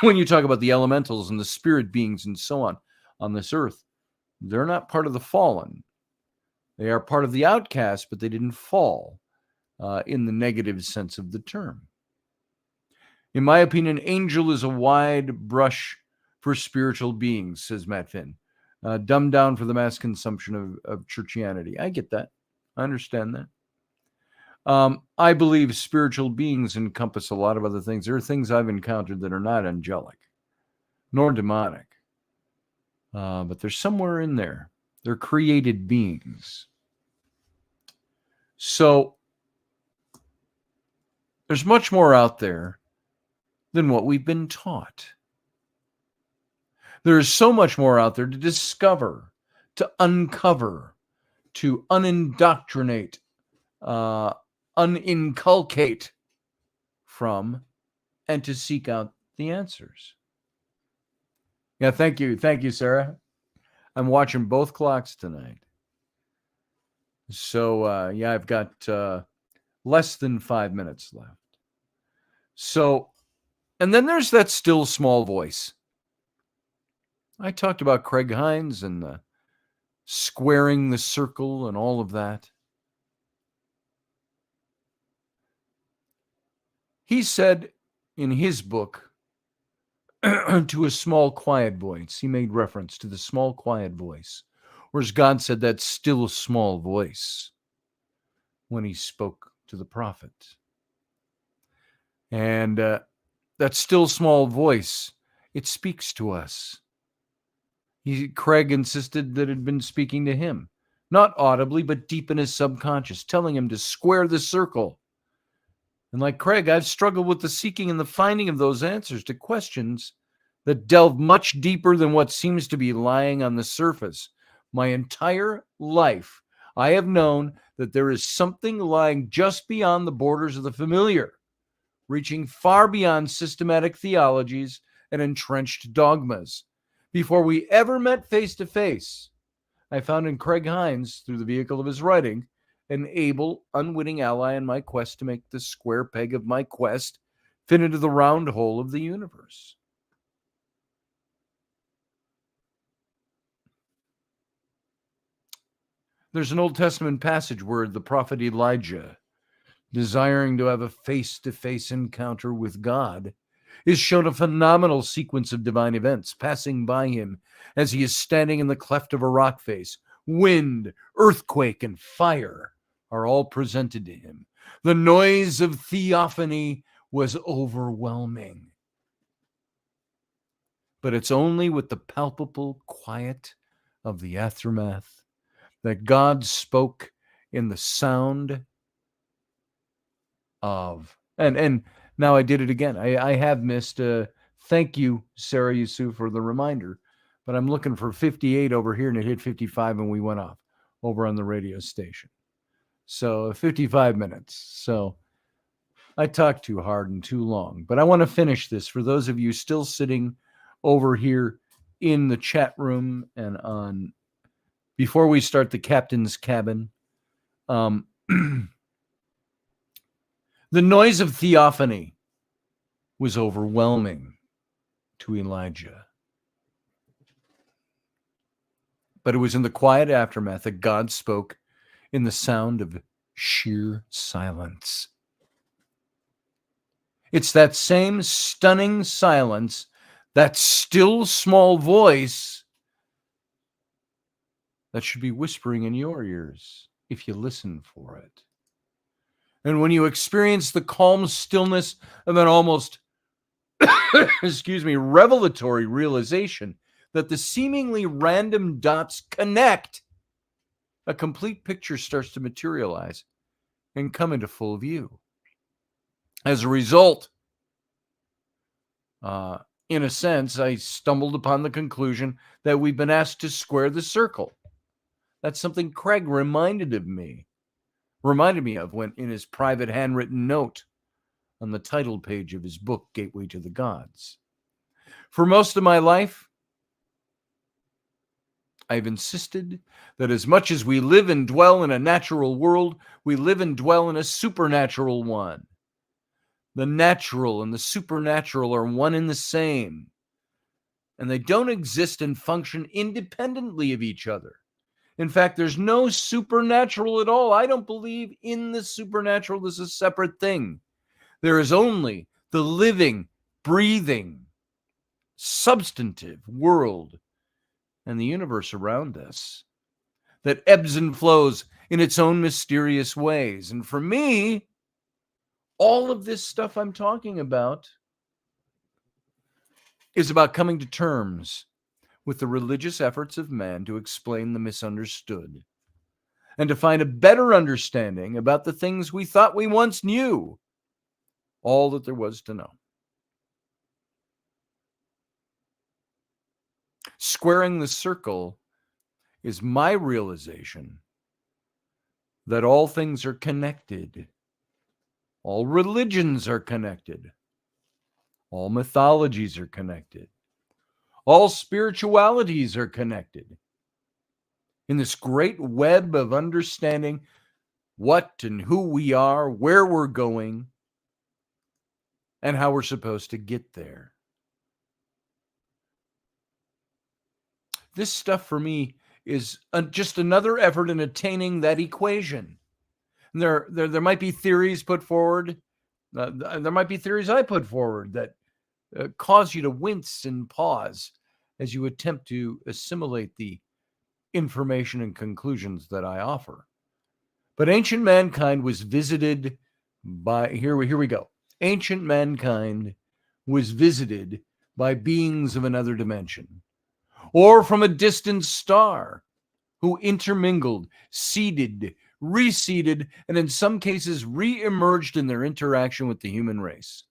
When you talk about the elementals and the spirit beings and so on this earth, they're not part of the fallen. They are part of the outcast, but they didn't fall in the negative sense of the term. In my opinion, angel is a wide brush for spiritual beings, says Matt Finn. Dumbed down for the mass consumption of churchianity. I get that. I understand that. I believe spiritual beings encompass a lot of other things. There are things I've encountered that are not angelic, nor demonic. But they're somewhere in there. They're created beings. So there's much more out there than what we've been taught. There is so much more out there to discover, to uncover, to unindoctrinate, uninculcate from, and to seek out the answers. Yeah, thank you. Thank you, Sarah. I'm watching both clocks tonight. So, I've got less than 5 minutes left. So, and then there's that still small voice. I talked about Craig Hines and the squaring the circle and all of that. He said in his book, to a small quiet voice, he made reference to the small quiet voice, whereas God said that still small voice when he spoke to the prophet. And that still small voice, it speaks to us. Craig insisted that it had been speaking to him, not audibly, but deep in his subconscious, telling him to square the circle. And like Craig, I've struggled with the seeking and the finding of those answers to questions that delve much deeper than what seems to be lying on the surface. My entire life, I have known that there is something lying just beyond the borders of the familiar, reaching far beyond systematic theologies and entrenched dogmas. Before we ever met face to face, I found in Craig Hines, through the vehicle of his writing, an able, unwitting ally in my quest to make the square peg of my quest fit into the round hole of the universe. There's an Old Testament passage where the prophet Elijah, desiring to have a face-to-face encounter with God, is shown a phenomenal sequence of divine events passing by him as he is standing in the cleft of a rock face. Wind, earthquake, and fire are all presented to him. The noise of theophany was overwhelming. But it's only with the palpable quiet of the aftermath that God spoke in the sound of, and now I did it again. I have missed. Thank you, Sarah Yusuf, for the reminder. But I'm looking for 58 over here, and it hit 55, and we went off over on the radio station. So 55 minutes. So I talked too hard and too long. But I want to finish this for those of you still sitting over here in the chat room and on before we start the captain's cabin. The noise of theophany was overwhelming to Elijah. But it was in the quiet aftermath that God spoke in the sound of sheer silence. It's that same stunning silence, that still small voice that should be whispering in your ears if you listen for it. And when you experience the calm stillness of an almost, revelatory realization that the seemingly random dots connect, a complete picture starts to materialize and come into full view. As a result, In a sense, I stumbled upon the conclusion that we've been asked to square the circle. That's something Craig reminded me of when in his private handwritten note on the title page of his book, Gateway to the Gods. For most of my life, I've insisted that as much as we live and dwell in a natural world, we live and dwell in a supernatural one. The natural and the supernatural are one and the same, and they don't exist and function independently of each other. In fact, there's no supernatural at all. I don't believe in the supernatural as a separate thing. There is only the living, breathing, substantive world and the universe around us that ebbs and flows in its own mysterious ways. And for me, all of this stuff I'm talking about is about coming to terms with the religious efforts of man to explain the misunderstood and to find a better understanding about the things we thought we once knew, all that there was to know. Squaring the circle is my realization that all things are connected. All religions are connected. All mythologies are connected. All spiritualities are connected. In this great web of understanding what and who we are, where we're going, and how we're supposed to get there. This stuff for me is just another effort in attaining that equation. And there might be theories put forward. There might be theories I put forward that cause you to wince and pause as you attempt to assimilate the information and conclusions that I offer. But ancient mankind was visited by, here we go. Ancient mankind was visited by beings of another dimension, or from a distant star, who intermingled, seeded, reseeded, and in some cases re-emerged in their interaction with the human race.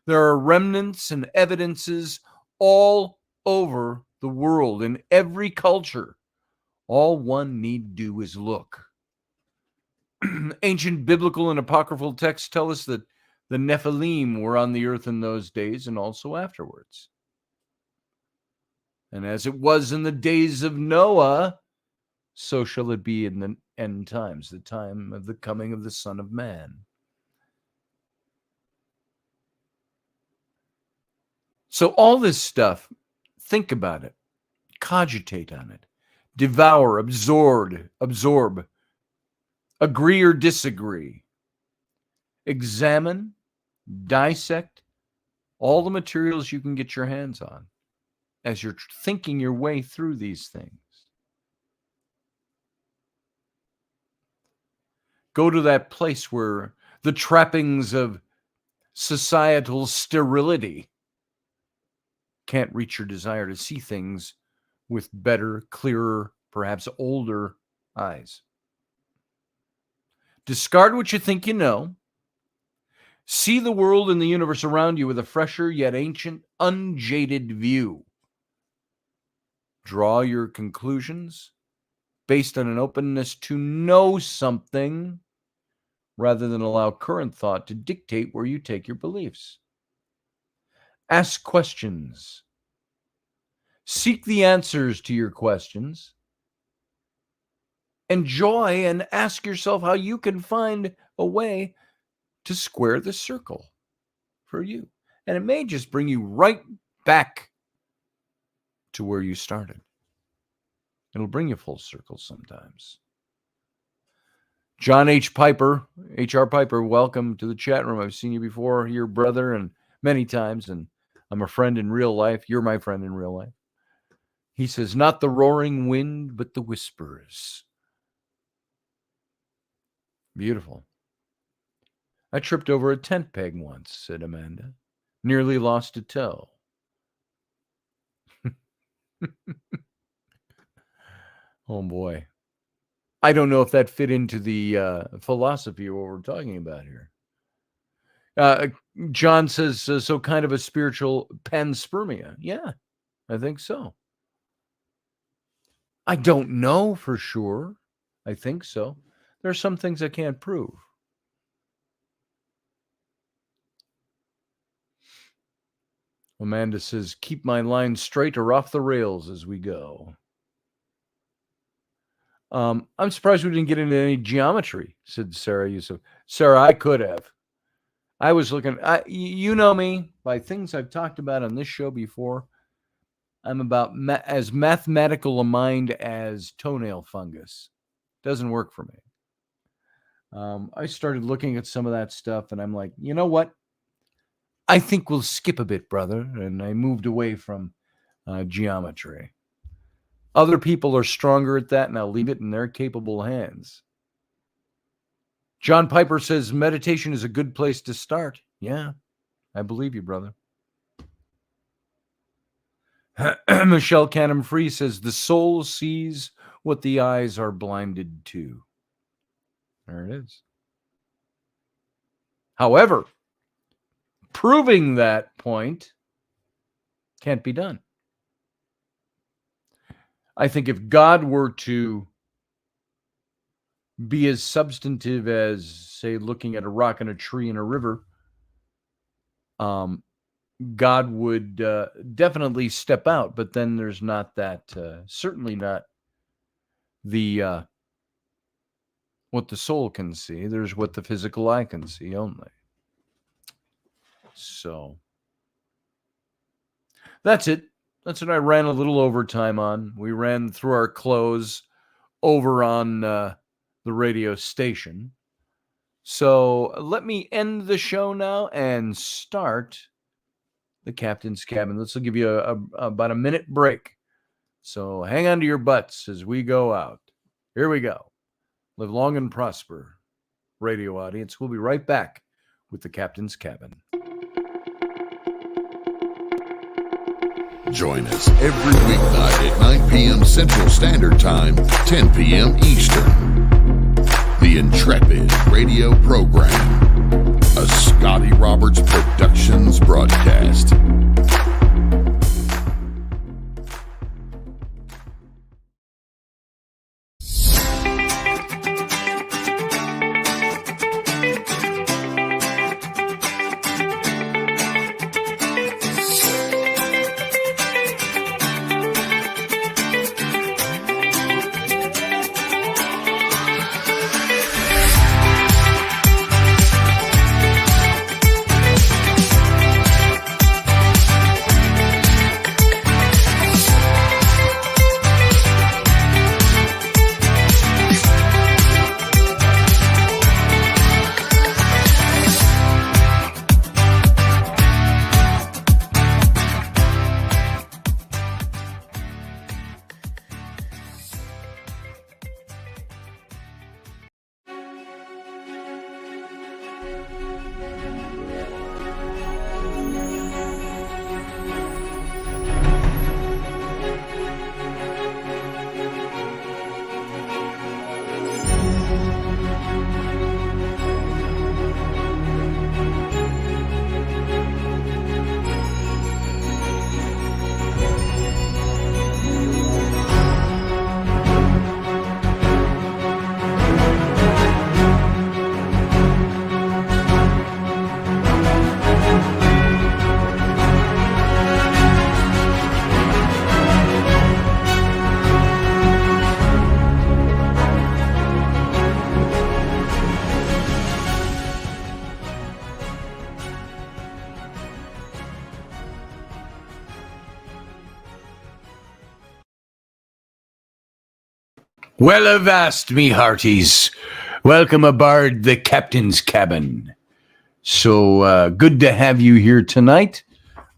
There are remnants and evidences all over the world, in every culture. All one need do is look. Ancient biblical and apocryphal texts tell us that the Nephilim were on the earth in those days and also afterwards. And as it was in the days of Noah, so shall it be in the end times, the time of the coming of the Son of Man. So all this stuff, think about it, cogitate on it, devour, absorb, agree or disagree, examine, dissect all the materials you can get your hands on as you're thinking your way through these things. Go to that place where the trappings of societal sterility can't reach your desire to see things with better, clearer, perhaps older eyes. Discard what you think you know. See the world and the universe around you with a fresher yet ancient, unjaded view. Draw your conclusions based on an openness to know something rather than allow current thought to dictate where you take your beliefs. Ask questions. Seek the answers to your questions. Enjoy and ask yourself how you can find a way to square the circle for you. And it may just bring you right back to where you started. It'll bring you full circle sometimes. John H. Piper, H.R. Piper, welcome to the chat room. I've seen you before here, brother, and many times, and I'm a friend in real life. You're my friend in real life. He says, not the roaring wind, but the whispers. Beautiful. I tripped over a tent peg once, said Amanda. Nearly lost a toe. Oh, boy. I don't know if that fit into the philosophy of what we're talking about here. John says, so kind of a spiritual panspermia. Yeah, I think so. I don't know for sure. I think so. There are some things I can't prove. Amanda says, keep my line straight or off the rails as we go. I'm surprised we didn't get into any geometry, said Sarah Yusuf. Sarah, I could have. I was looking, you know me, by things I've talked about on this show before. I'm about as mathematical a mind as toenail fungus. Doesn't work for me. I started looking at some of that stuff, and I'm like, you know what? I think we'll skip a bit, brother. And I moved away from geometry. Other people are stronger at that, and I'll leave it in their capable hands. John Piper says meditation is a good place to start. Yeah, I believe you, brother. Michelle Canham Free says the soul sees what the eyes are blinded to. There it is. However, proving that point can't be done. I think if God were to be as substantive as, say, looking at a rock and a tree and a river, God would definitely step out, but then there's not that, certainly not the what the soul can see. There's what the physical eye can see only. So that's it. That's what I ran a little overtime on. We ran through our clothes over on the radio station. So let me end the show now and start the Captain's Cabin. This will give you about a minute break. So hang on to your butts as we go out. Here we go. Live long and prosper, radio audience. We'll be right back with the Captain's Cabin. Join us every weeknight at 9 p.m. Central Standard Time, 10 p.m. Eastern. The Intrepid Radio Program, a Scotty Roberts Productions broadcast. Well, avast, me hearties. Welcome aboard the Captain's Cabin. So good to have you here tonight.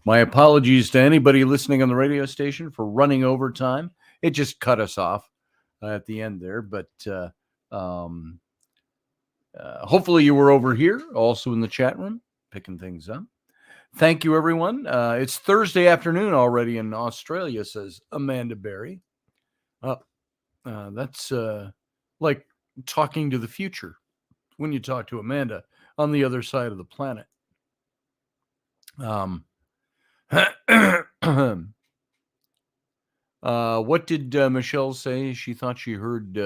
My apologies to anybody listening on the radio station for running overtime. It just cut us off at the end there, but hopefully you were over here, also in the chat room, picking things up. Thank you, everyone. It's Thursday afternoon already in Australia, says Amanda Berry. That's like talking to the future when you talk to Amanda on the other side of the planet. What did Michelle say? She thought she heard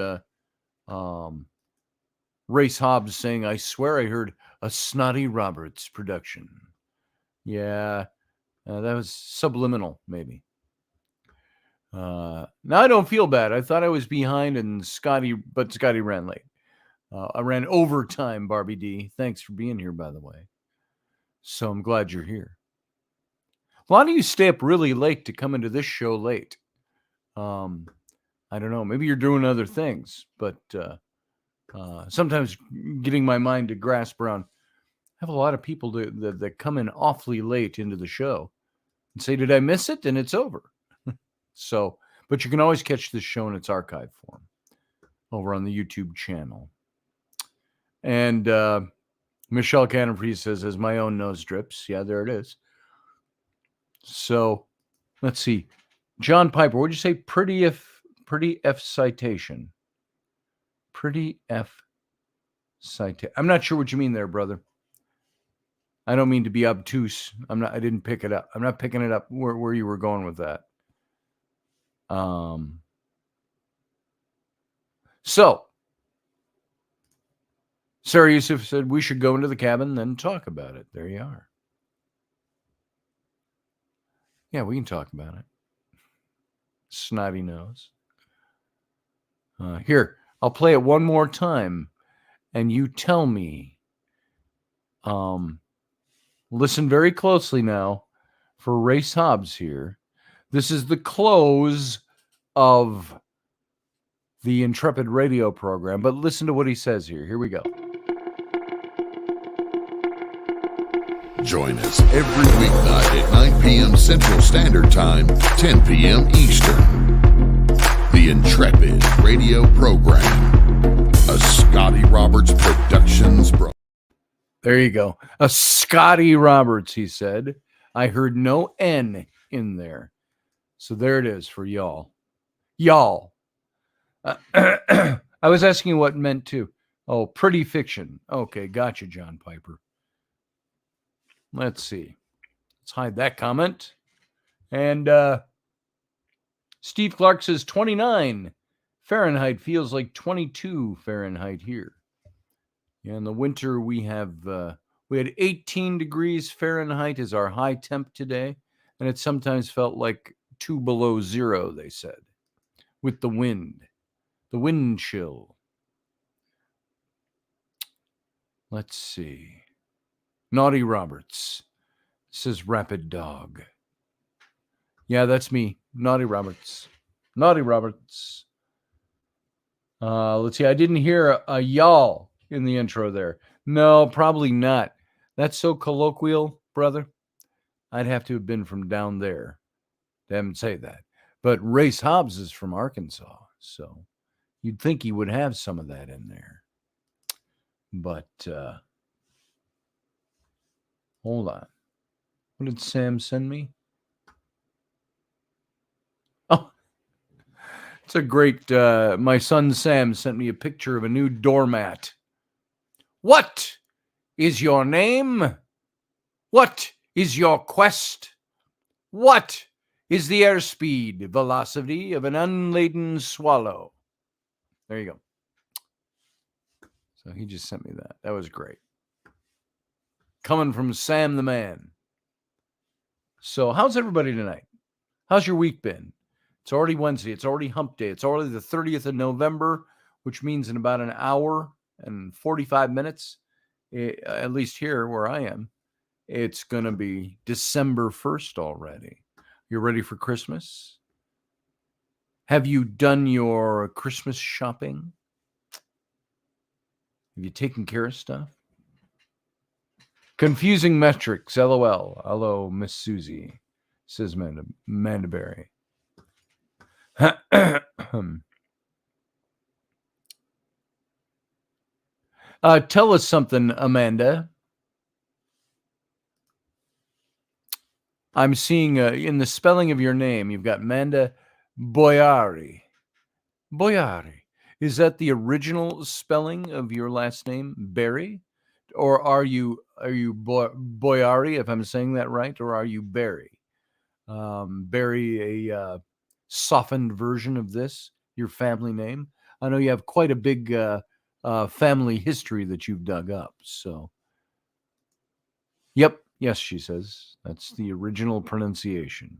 Race Hobbs saying, "I swear I heard a Snotty Roberts production." Yeah, that was subliminal, maybe. Now I don't feel bad. I thought I was behind, and Scotty ran late. I ran overtime, Barbie D. Thanks for being here, by the way. So I'm glad you're here. Why do you stay up really late to come into this show late? I don't know. Maybe you're doing other things, but sometimes getting my mind to grasp around. I have a lot of people that come in awfully late into the show and say, "Did I miss it?" And it's over. So, but you can always catch this show in its archive form over on the YouTube channel. And Michelle Canterbury says, "As my own nose drips." Yeah, there it is. So, let's see. John Piper, what'd you say? Pretty F citation. Pretty F citation. I'm not sure what you mean there, brother. I don't mean to be obtuse. I didn't pick it up. I'm not picking it up where you were going with that. So Sarah Yusuf said we should go into the cabin, then talk about it. There you are. Yeah, we can talk about it. Snotty nose. Here, I'll play it one more time, and you tell me. Listen very closely now for Race Hobbs here. This is the close of the Intrepid radio program, but listen to what he says here. Here we go. Join us every weeknight at 9 p.m. Central Standard Time, 10 p.m. Eastern. The Intrepid radio program, a Scotty Roberts Productions program. There you go. A Scotty Roberts, he said. I heard no N in there. So there it is for y'all. Y'all. I was asking you what it meant too. Oh, pretty fiction. Okay, gotcha, John Piper. Let's see. Let's hide that comment. And Steve Clark says 29 Fahrenheit feels like 22 Fahrenheit here. Yeah, in the winter we had 18 degrees Fahrenheit as our high temp today, and it sometimes felt like 2 below zero, they said, with the wind chill. Let's see. Naughty Roberts says Rapid Dog. Yeah, that's me. Naughty Roberts. Naughty Roberts. Let's see. I didn't hear a y'all in the intro there. No, probably not. That's so colloquial, brother. I'd have to have been from down there to have him say that. But Race Hobbs is from Arkansas, so you'd think he would have some of that in there. But hold on. What did Sam send me? Oh, it's a great, my son Sam sent me a picture of a new doormat. What is your name? What is your quest? What is the airspeed velocity of an unladen swallow? There you go. So he just sent me that. That was great. Coming from Sam the man. So how's everybody tonight? How's your week been? It's already Wednesday. It's already hump day. It's already the 30th of November, which means in about an hour and 45 minutes, at least here where I am, it's going to be December 1st already. You ready for Christmas? Have you done your Christmas shopping? Have you taken care of stuff? Confusing metrics, LOL. Hello, Miss Susie, says Mandaberry. Tell us something, Amanda. I'm seeing in the spelling of your name, you've got Manda Boyari. Boyari. Is that the original spelling of your last name, Berry? Or are you Boyari, if I'm saying that right, or are you Barry? Barry, a softened version of this, your family name. I know you have quite a big family history that you've dug up. So, yep, yes, she says. That's the original pronunciation.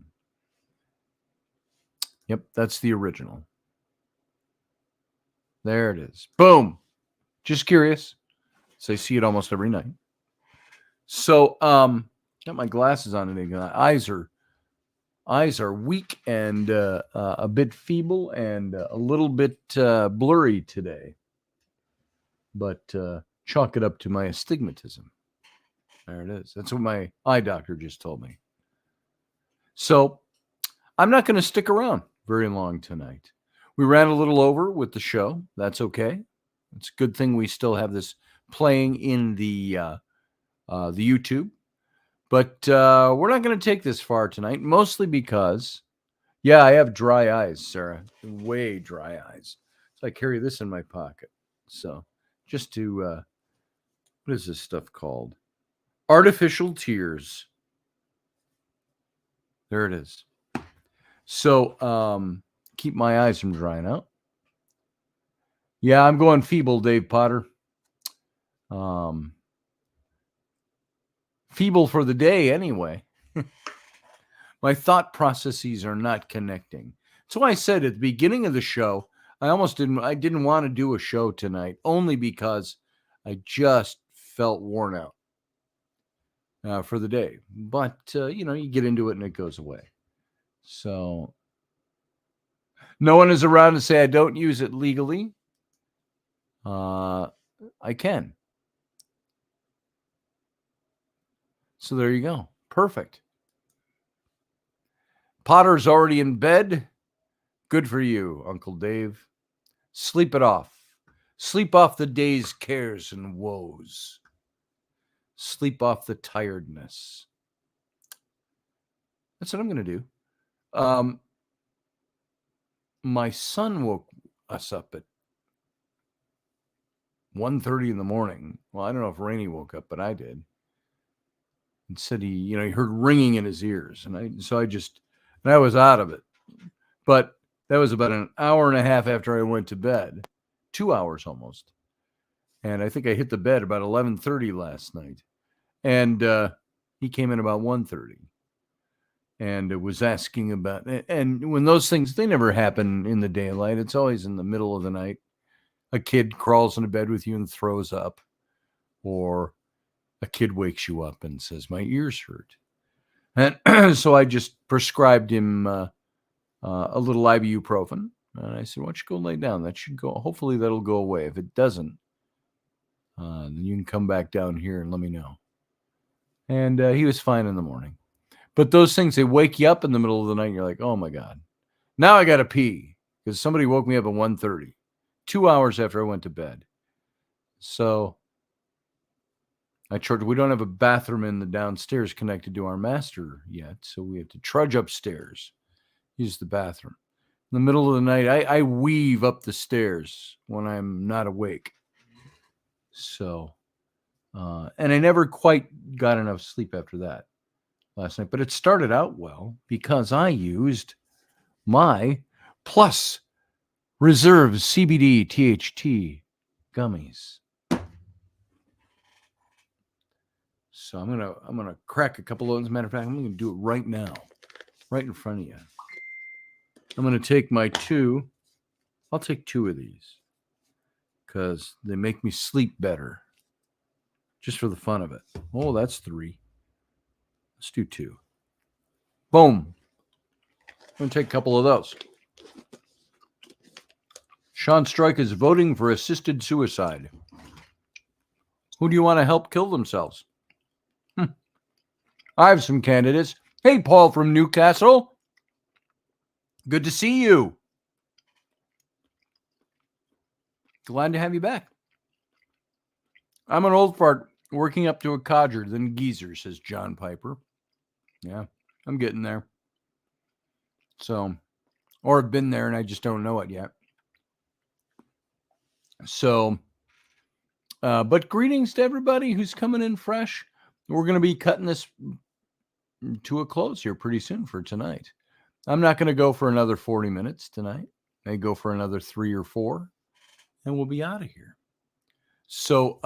Yep, that's the original. There it is. Boom. Just curious. So I see it almost every night. So, got my glasses on today. Eyes are weak and a bit feeble and a little bit blurry today. But chalk it up to my astigmatism. There it is. That's what my eye doctor just told me. So I'm not going to stick around very long tonight. We ran a little over with the show. That's okay. It's a good thing we still have this playing in the YouTube. But we're not going to take this far tonight, mostly because, yeah, I have dry eyes, Sarah. Way dry eyes. So I carry this in my pocket. So just to, what is this stuff called? Artificial tears. There it is. So keep my eyes from drying out. Yeah, I'm going feeble, Dave Potter. Feeble for the day anyway. My thought processes are not connecting. So I said at the beginning of the show, I didn't want to do a show tonight, only because I just felt worn out for the day. But, you get into it and it goes away. So no one is around to say I don't use it legally. I can. So there you go. Perfect. Potter's already in bed. Good for you, Uncle Dave. Sleep it off. Sleep off the day's cares and woes. Sleep off the tiredness. That's what I'm going to do. My son woke us up at 1:30 in the morning. Well, I don't know if Rainey woke up, but I did. And said he heard ringing in his ears. And I was out of it. But that was about an hour and a half after I went to bed. 2 hours almost. And I think I hit the bed about 11:30 last night. And he came in about 1:30. And was asking about, and when those things, they never happen in the daylight. It's always in the middle of the night. A kid crawls into bed with you and throws up. Or a kid wakes you up and says, my ears hurt. And so I just prescribed him a little ibuprofen. And I said, why don't you go lay down? That should go. Hopefully that'll go away. If it doesn't, then you can come back down here and let me know. And he was fine in the morning. But those things, they wake you up in the middle of the night. And you're like, oh my God. Now I got to pee because somebody woke me up at 1:30, 2 hours after I went to bed. So we don't have a bathroom in the downstairs connected to our master yet. So we have to trudge upstairs, use the bathroom. In the middle of the night, I weave up the stairs when I'm not awake. So, and I never quite got enough sleep after that last night. But it started out well because I used my Plus Reserve CBD THT gummies. So I'm gonna crack a couple of those. As a matter of fact, I'm gonna do it right now, right in front of you. I'm gonna take my two. I'll take two of these because they make me sleep better, just for the fun of it. Oh, that's three. Let's do two. Boom. I'm gonna take a couple of those. Sean Strike is voting for assisted suicide. Who do you want to help kill themselves? I have some candidates. Hey, Paul from Newcastle. Good to see you. Glad to have you back. I'm an old fart working up to a codger, then geezer, says John Piper. Yeah, I'm getting there. So, or I've been there and I just don't know it yet. So, but greetings to everybody who's coming in fresh. we're going to be cutting this to a close here pretty soon for tonight. I'm not going to go for another 40 minutes tonight. I go for another 3 or 4, and we'll be out of here. So,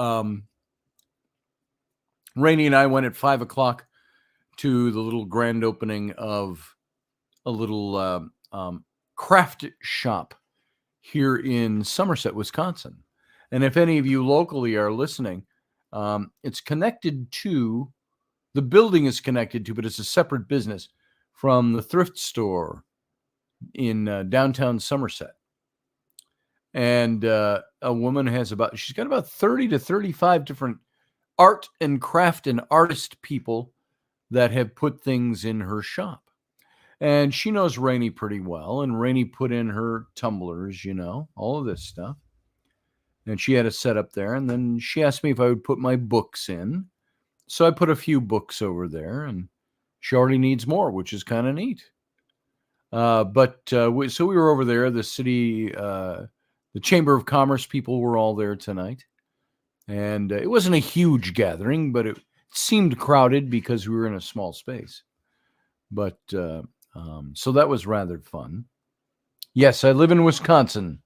Rainey and I went at 5 o'clock to the little grand opening of a little craft shop here in Somerset, Wisconsin. And if any of you locally are listening, it's connected to, the building is connected to, but it's a separate business from the thrift store in downtown Somerset. And a woman she's got about 30 to 35 different art and craft and artist people that have put things in her shop. And she knows Rainey pretty well. And Rainey put in her tumblers, all of this stuff. And she had a setup there. And then she asked me if I would put my books in. So I put a few books over there. And she already needs more, which is kind of neat. So we were over there. The city, the Chamber of Commerce people were all there tonight. And it wasn't a huge gathering, but it seemed crowded because we were in a small space. But so that was rather fun. Yes, I live in Wisconsin.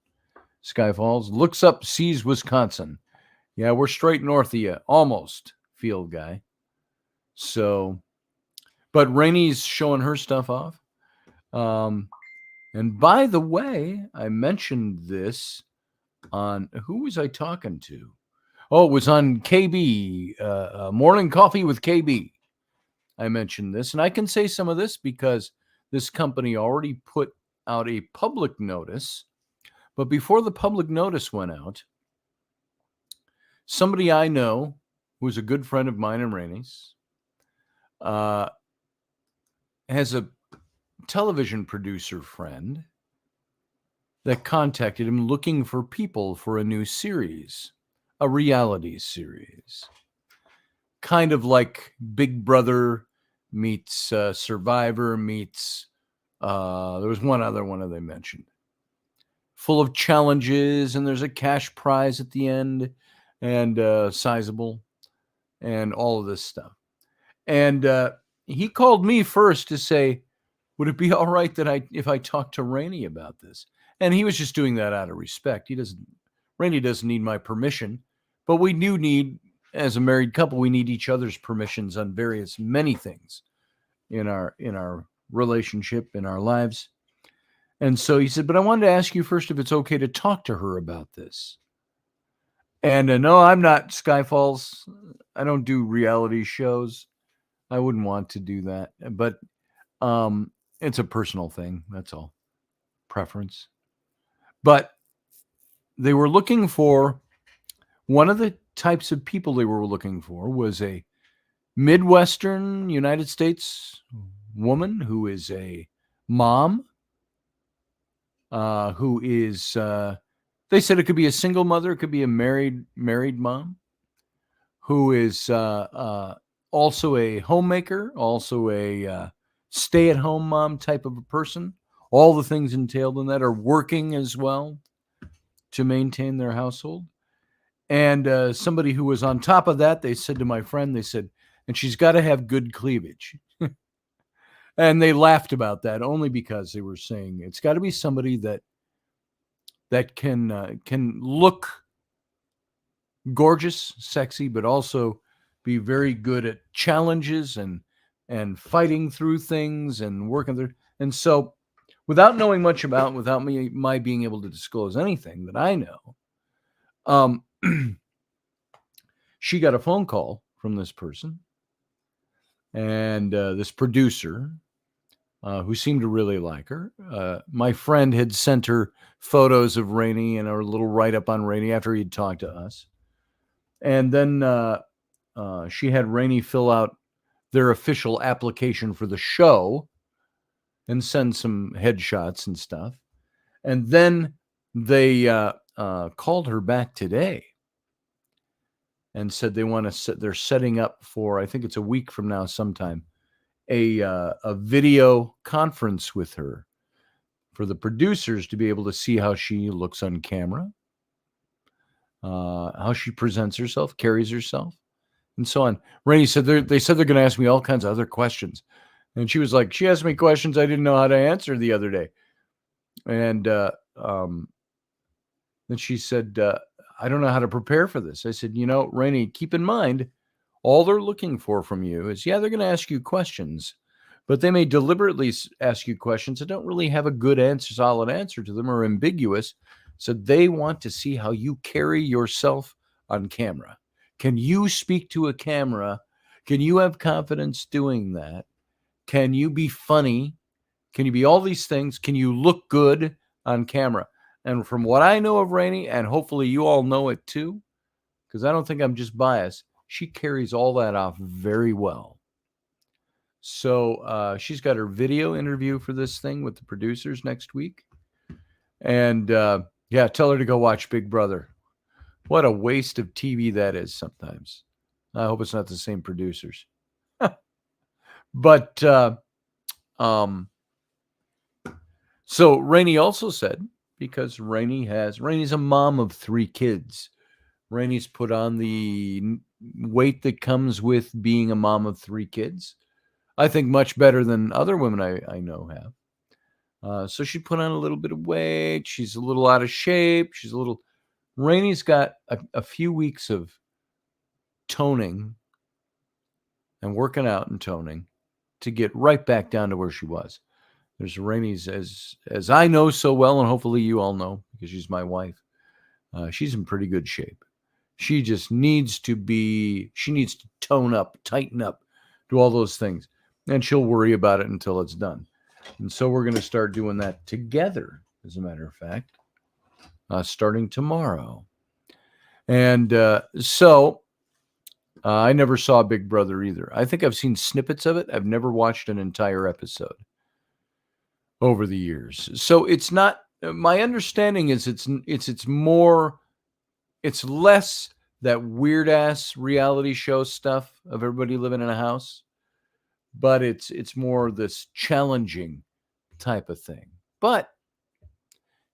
Sky Falls looks up, sees Wisconsin. Yeah, we're straight north of you, almost, field guy. So, but Rainey's showing her stuff off. And by the way, I mentioned this on, who was I talking to? Oh, it was on KB, Morning Coffee with KB. I mentioned this, and I can say some of this because this company already put out a public notice. But before the public notice went out, somebody I know, who's a good friend of mine and Rainey's, has a television producer friend that contacted him looking for people for a new series, a reality series. Kind of like Big Brother meets Survivor meets, there was one other one that they mentioned. Full of challenges, and there's a cash prize at the end, and sizable, and all of this stuff. And he called me first to say, would it be all right that if I talk to Rainey about this? And he was just doing that out of respect. Rainey doesn't need my permission, but we do need, as a married couple, we need each other's permissions on many things in our relationship, in our lives. And so he said, but I wanted to ask you first if it's okay to talk to her about this. And no, I'm not Sky Falls. I don't do reality shows. I wouldn't want to do that. But it's a personal thing. That's all. Preference. But they were looking for, one of the types of people they were looking for was a Midwestern United States woman who is a mom, who is, they said it could be a single mother, it could be a married mom, who is also a homemaker, also a stay-at-home mom type of a person. All the things entailed in that, are working as well to maintain their household. And somebody who was on top of that, they said to my friend, they said, and she's got to have good cleavage. And they laughed about that only because they were saying it's got to be somebody that can look gorgeous, sexy, but also be very good at challenges and fighting through things and working through. And so, without knowing much about, without my being able to disclose anything that I know, she got a phone call from this person and this producer who seemed to really like her. My friend had sent her photos of Rainey and a little write-up on Rainey after he'd talked to us. And then she had Rainey fill out their official application for the show and send some headshots and stuff. And then they called her back today and said they're setting up for, I think it's a week from now sometime, a video conference with her for the producers to be able to see how she looks on camera, how she presents herself, carries herself, and so on. Rainey said they said they're going to ask me all kinds of other questions. And she was like, she asked me questions I didn't know how to answer the other day. And then she said, I don't know how to prepare for this. I said, Rainey, keep in mind, all they're looking for from you is, they're going to ask you questions, but they may deliberately ask you questions that don't really have a good answer, solid answer to them, or ambiguous. So they want to see how you carry yourself on camera. Can you speak to a camera? Can you have confidence doing that? Can you be funny? Can you be all these things? Can you look good on camera? And from what I know of Rainey, and hopefully you all know it too, because I don't think I'm just biased, she carries all that off very well. So she's got her video interview for this thing with the producers next week. And tell her to go watch Big Brother. What a waste of TV that is sometimes. I hope it's not the same producers. But so Rainey also said, because Rainey's a mom of 3 kids. Rainey's put on the weight that comes with being a mom of 3 kids. I think much better than other women I know have. So she put on a little bit of weight. She's a little out of shape. Rainey's got a few weeks of toning and working out and toning to get right back down to where she was. There's Rainey's, as I know so well, and hopefully you all know, because she's my wife. She's in pretty good shape. She just needs to tone up, tighten up, do all those things. And she'll worry about it until it's done. And so we're going to start doing that together, as a matter of fact, starting tomorrow. And so I never saw Big Brother either. I think I've seen snippets of it. I've never watched an entire episode over the years. So it's not, my understanding is it's less that weird ass reality show stuff of everybody living in a house, but it's more this challenging type of thing. But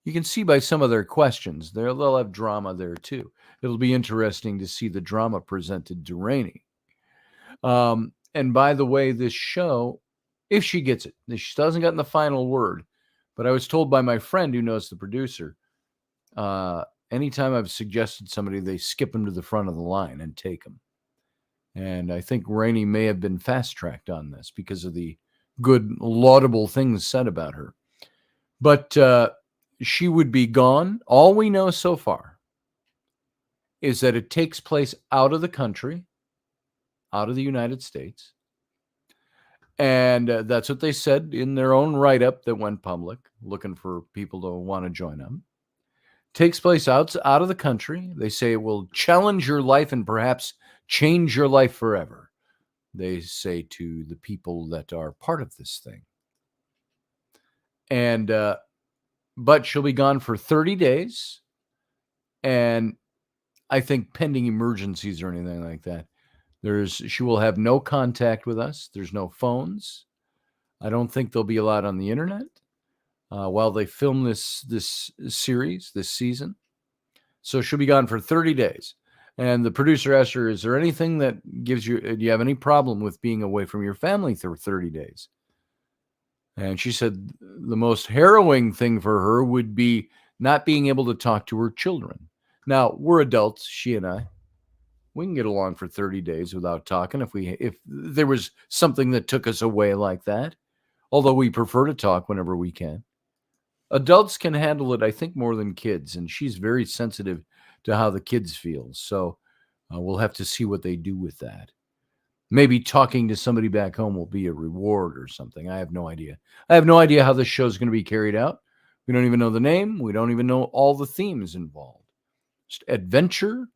you can see by some of their questions, they'll have drama there too. It'll be interesting to see the drama presented to Rainey. And by the way, this show, if she gets it, she hasn't gotten the final word, but I was told by my friend who knows the producer, anytime I've suggested somebody, they skip them to the front of the line and take them. And I think Rainey may have been fast-tracked on this because of the good, laudable things said about her. But she would be gone. All we know so far is that it takes place out of the country, out of the United States. And that's what they said in their own write-up that went public, looking for people to want to join them. Takes place out of the country. They say it will challenge your life and perhaps change your life forever. They say to the people that are part of this thing. And but she'll be gone for 30 days. And I think pending emergencies or anything like that, she will have no contact with us. There's no phones. I don't think they'll be allowed on the internet while they film this series, this season. So she'll be gone for 30 days. And the producer asked her, is there anything that do you have any problem with being away from your family for 30 days? And she said the most harrowing thing for her would be not being able to talk to her children. Now, we're adults, she and I. We can get along for 30 days without talking if there was something that took us away like that, although we prefer to talk whenever we can. Adults can handle it, I think, more than kids, and she's very sensitive to how the kids feel. So we'll have to see what they do with that. Maybe talking to somebody back home will be a reward or something. I have no idea. I have no idea how this show is going to be carried out. We don't even know the name. We don't even know all the themes involved. Just adventure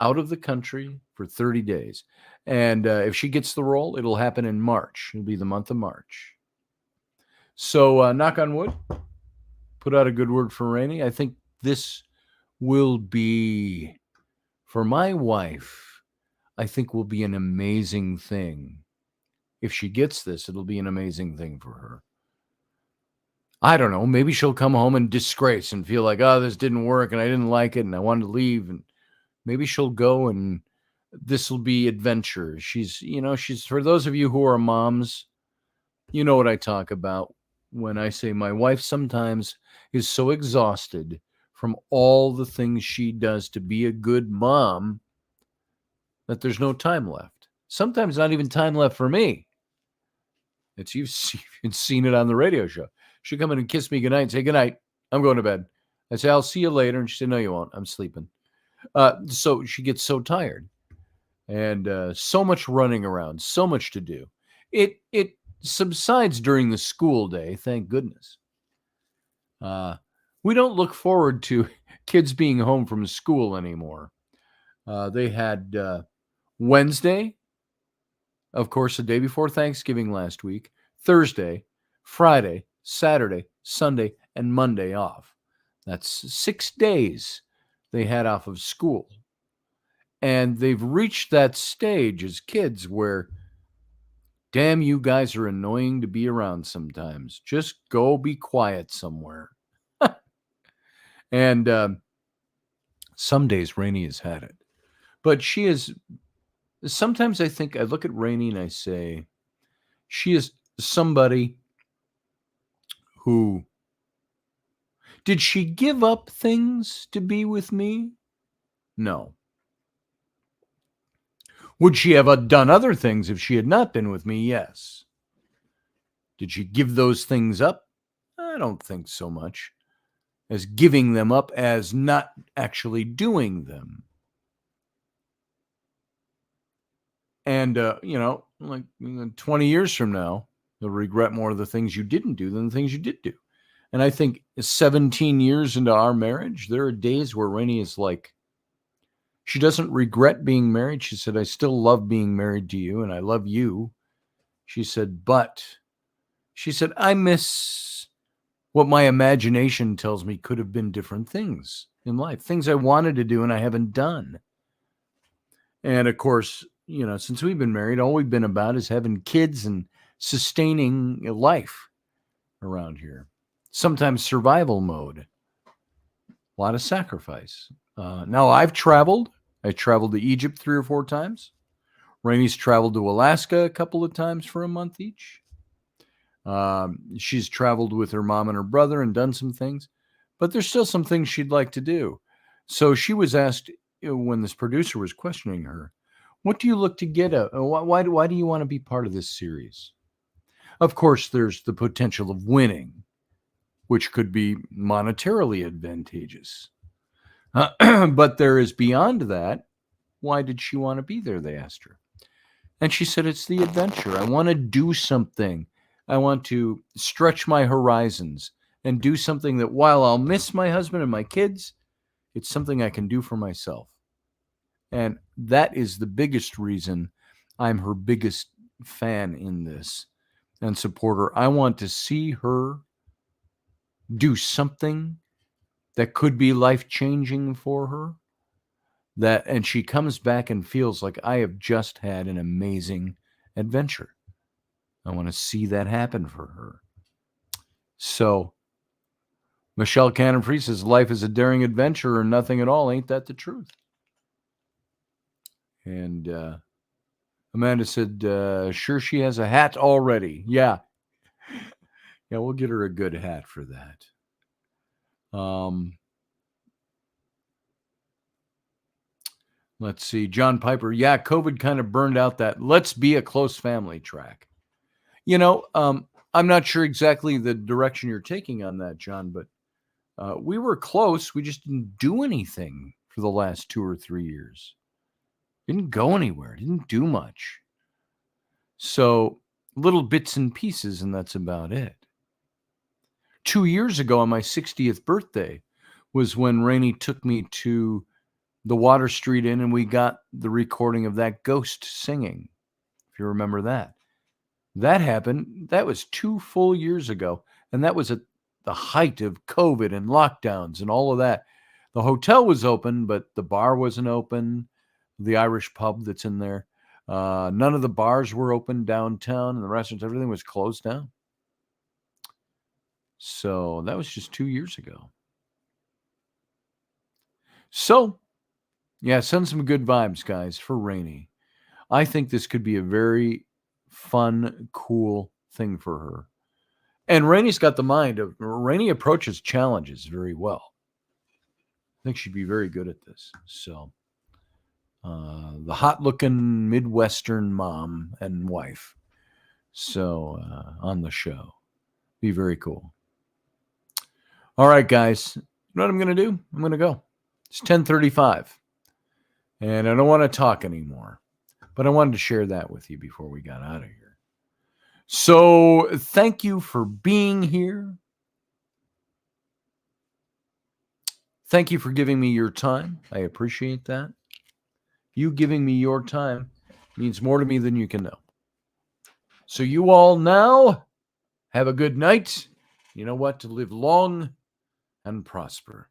out of the country for 30 days. And if she gets the role, it'll happen in March. It'll be the month of March. So knock on wood, put out a good word for Rainey. I think this will be, for my wife, I think will be an amazing thing. If she gets this, it'll be an amazing thing for her. I don't know. Maybe she'll come home in disgrace and feel like, oh, this didn't work and I didn't like it and I wanted to leave. And maybe she'll go and this will be adventure. She's for those of you who are moms, you know what I talk about when I say my wife sometimes is so exhausted from all the things she does to be a good mom that there's no time left. Sometimes not even time left for me. You've seen it on the radio show. She'll come in and kiss me goodnight and say, "Goodnight, I'm going to bed." I say, "I'll see you later." And she said, "No, you won't. I'm sleeping." So she gets so tired and so much running around, so much to do. It subsides during the school day, thank goodness. We don't look forward to kids being home from school anymore. They had Wednesday, of course, the day before Thanksgiving last week, Thursday, Friday, Saturday, Sunday, and Monday off. That's 6 days they had off of school. And they've reached that stage as kids where, damn, you guys are annoying to be around sometimes. Just go be quiet somewhere. And some days Rainey has had it. But she is, sometimes I think, I look at Rainey and I say, she is somebody who, did she give up things to be with me? No. Would she have done other things if she had not been with me? Yes. Did she give those things up? I don't think so much as giving them up as not actually doing them. And, like 20 years from now, you'll regret more of the things you didn't do than the things you did do. And I think 17 years into our marriage, there are days where Rainey is like, she doesn't regret being married. She said, "I still love being married to you and I love you." She said, "But," she said, "I miss what my imagination tells me could have been different things in life, things I wanted to do and I haven't done." And of course, since we've been married, all we've been about is having kids and sustaining life around here. Sometimes survival mode, a lot of sacrifice. Now I've traveled. I traveled to Egypt 3 or 4 times. Rainey's traveled to Alaska a couple of times for a month each. She's traveled with her mom and her brother and done some things, but there's still some things she'd like to do. So she was asked, when this producer was questioning her, "What do you look to get at? Why do you want to be part of this series?" Of course, there's the potential of winning, which could be monetarily advantageous. But there is beyond that. Why did she want to be there? They asked her. And she said, "It's the adventure. I want to do something. I want to stretch my horizons and do something that, while I'll miss my husband and my kids, it's something I can do for myself." And that is the biggest reason I'm her biggest fan in this and supporter. I want to see her do something that could be life-changing for her. And she comes back and feels like, I have just had an amazing adventure. I want to see that happen for her. So Michelle Cannon-Free says, "Life is a daring adventure or nothing at all. Ain't that the truth?" And Amanda said, "Sure she has a hat already." Yeah. Yeah, we'll get her a good hat for that. Let's see. John Piper. "Yeah, COVID kind of burned out that let's be a close family track." I'm not sure exactly the direction you're taking on that, John, but we were close. We just didn't do anything for the last 2 or 3 years. Didn't go anywhere. Didn't do much. So little bits and pieces, and that's about it. 2 years ago on my 60th birthday was when Rainey took me to the Water Street Inn, and we got the recording of that ghost singing, if you remember that. That happened. That was 2 full years ago, and that was at the height of COVID and lockdowns and all of that. The hotel was open, but the bar wasn't open, the Irish pub that's in there. None of the bars were open downtown, and the restaurants, everything was closed down. So that was just 2 years ago. So Yeah, send some good vibes, guys, for Rainey. I think this could be a very fun, cool thing for her. And Rainey's got the mind of Rainey approaches challenges very well. I think she'd be very good at this. So, the hot-looking Midwestern mom and wife. So, on the show, be very cool. All right, guys. You know what I'm going to do? I'm going to go. It's 10:35, and I don't want to talk anymore. But I wanted to share that with you before we got out of here. So thank you for being here. Thank you for giving me your time. I appreciate that. You giving me your time means more to me than you can know. So you all now have a good night. You know what? To live long and prosper.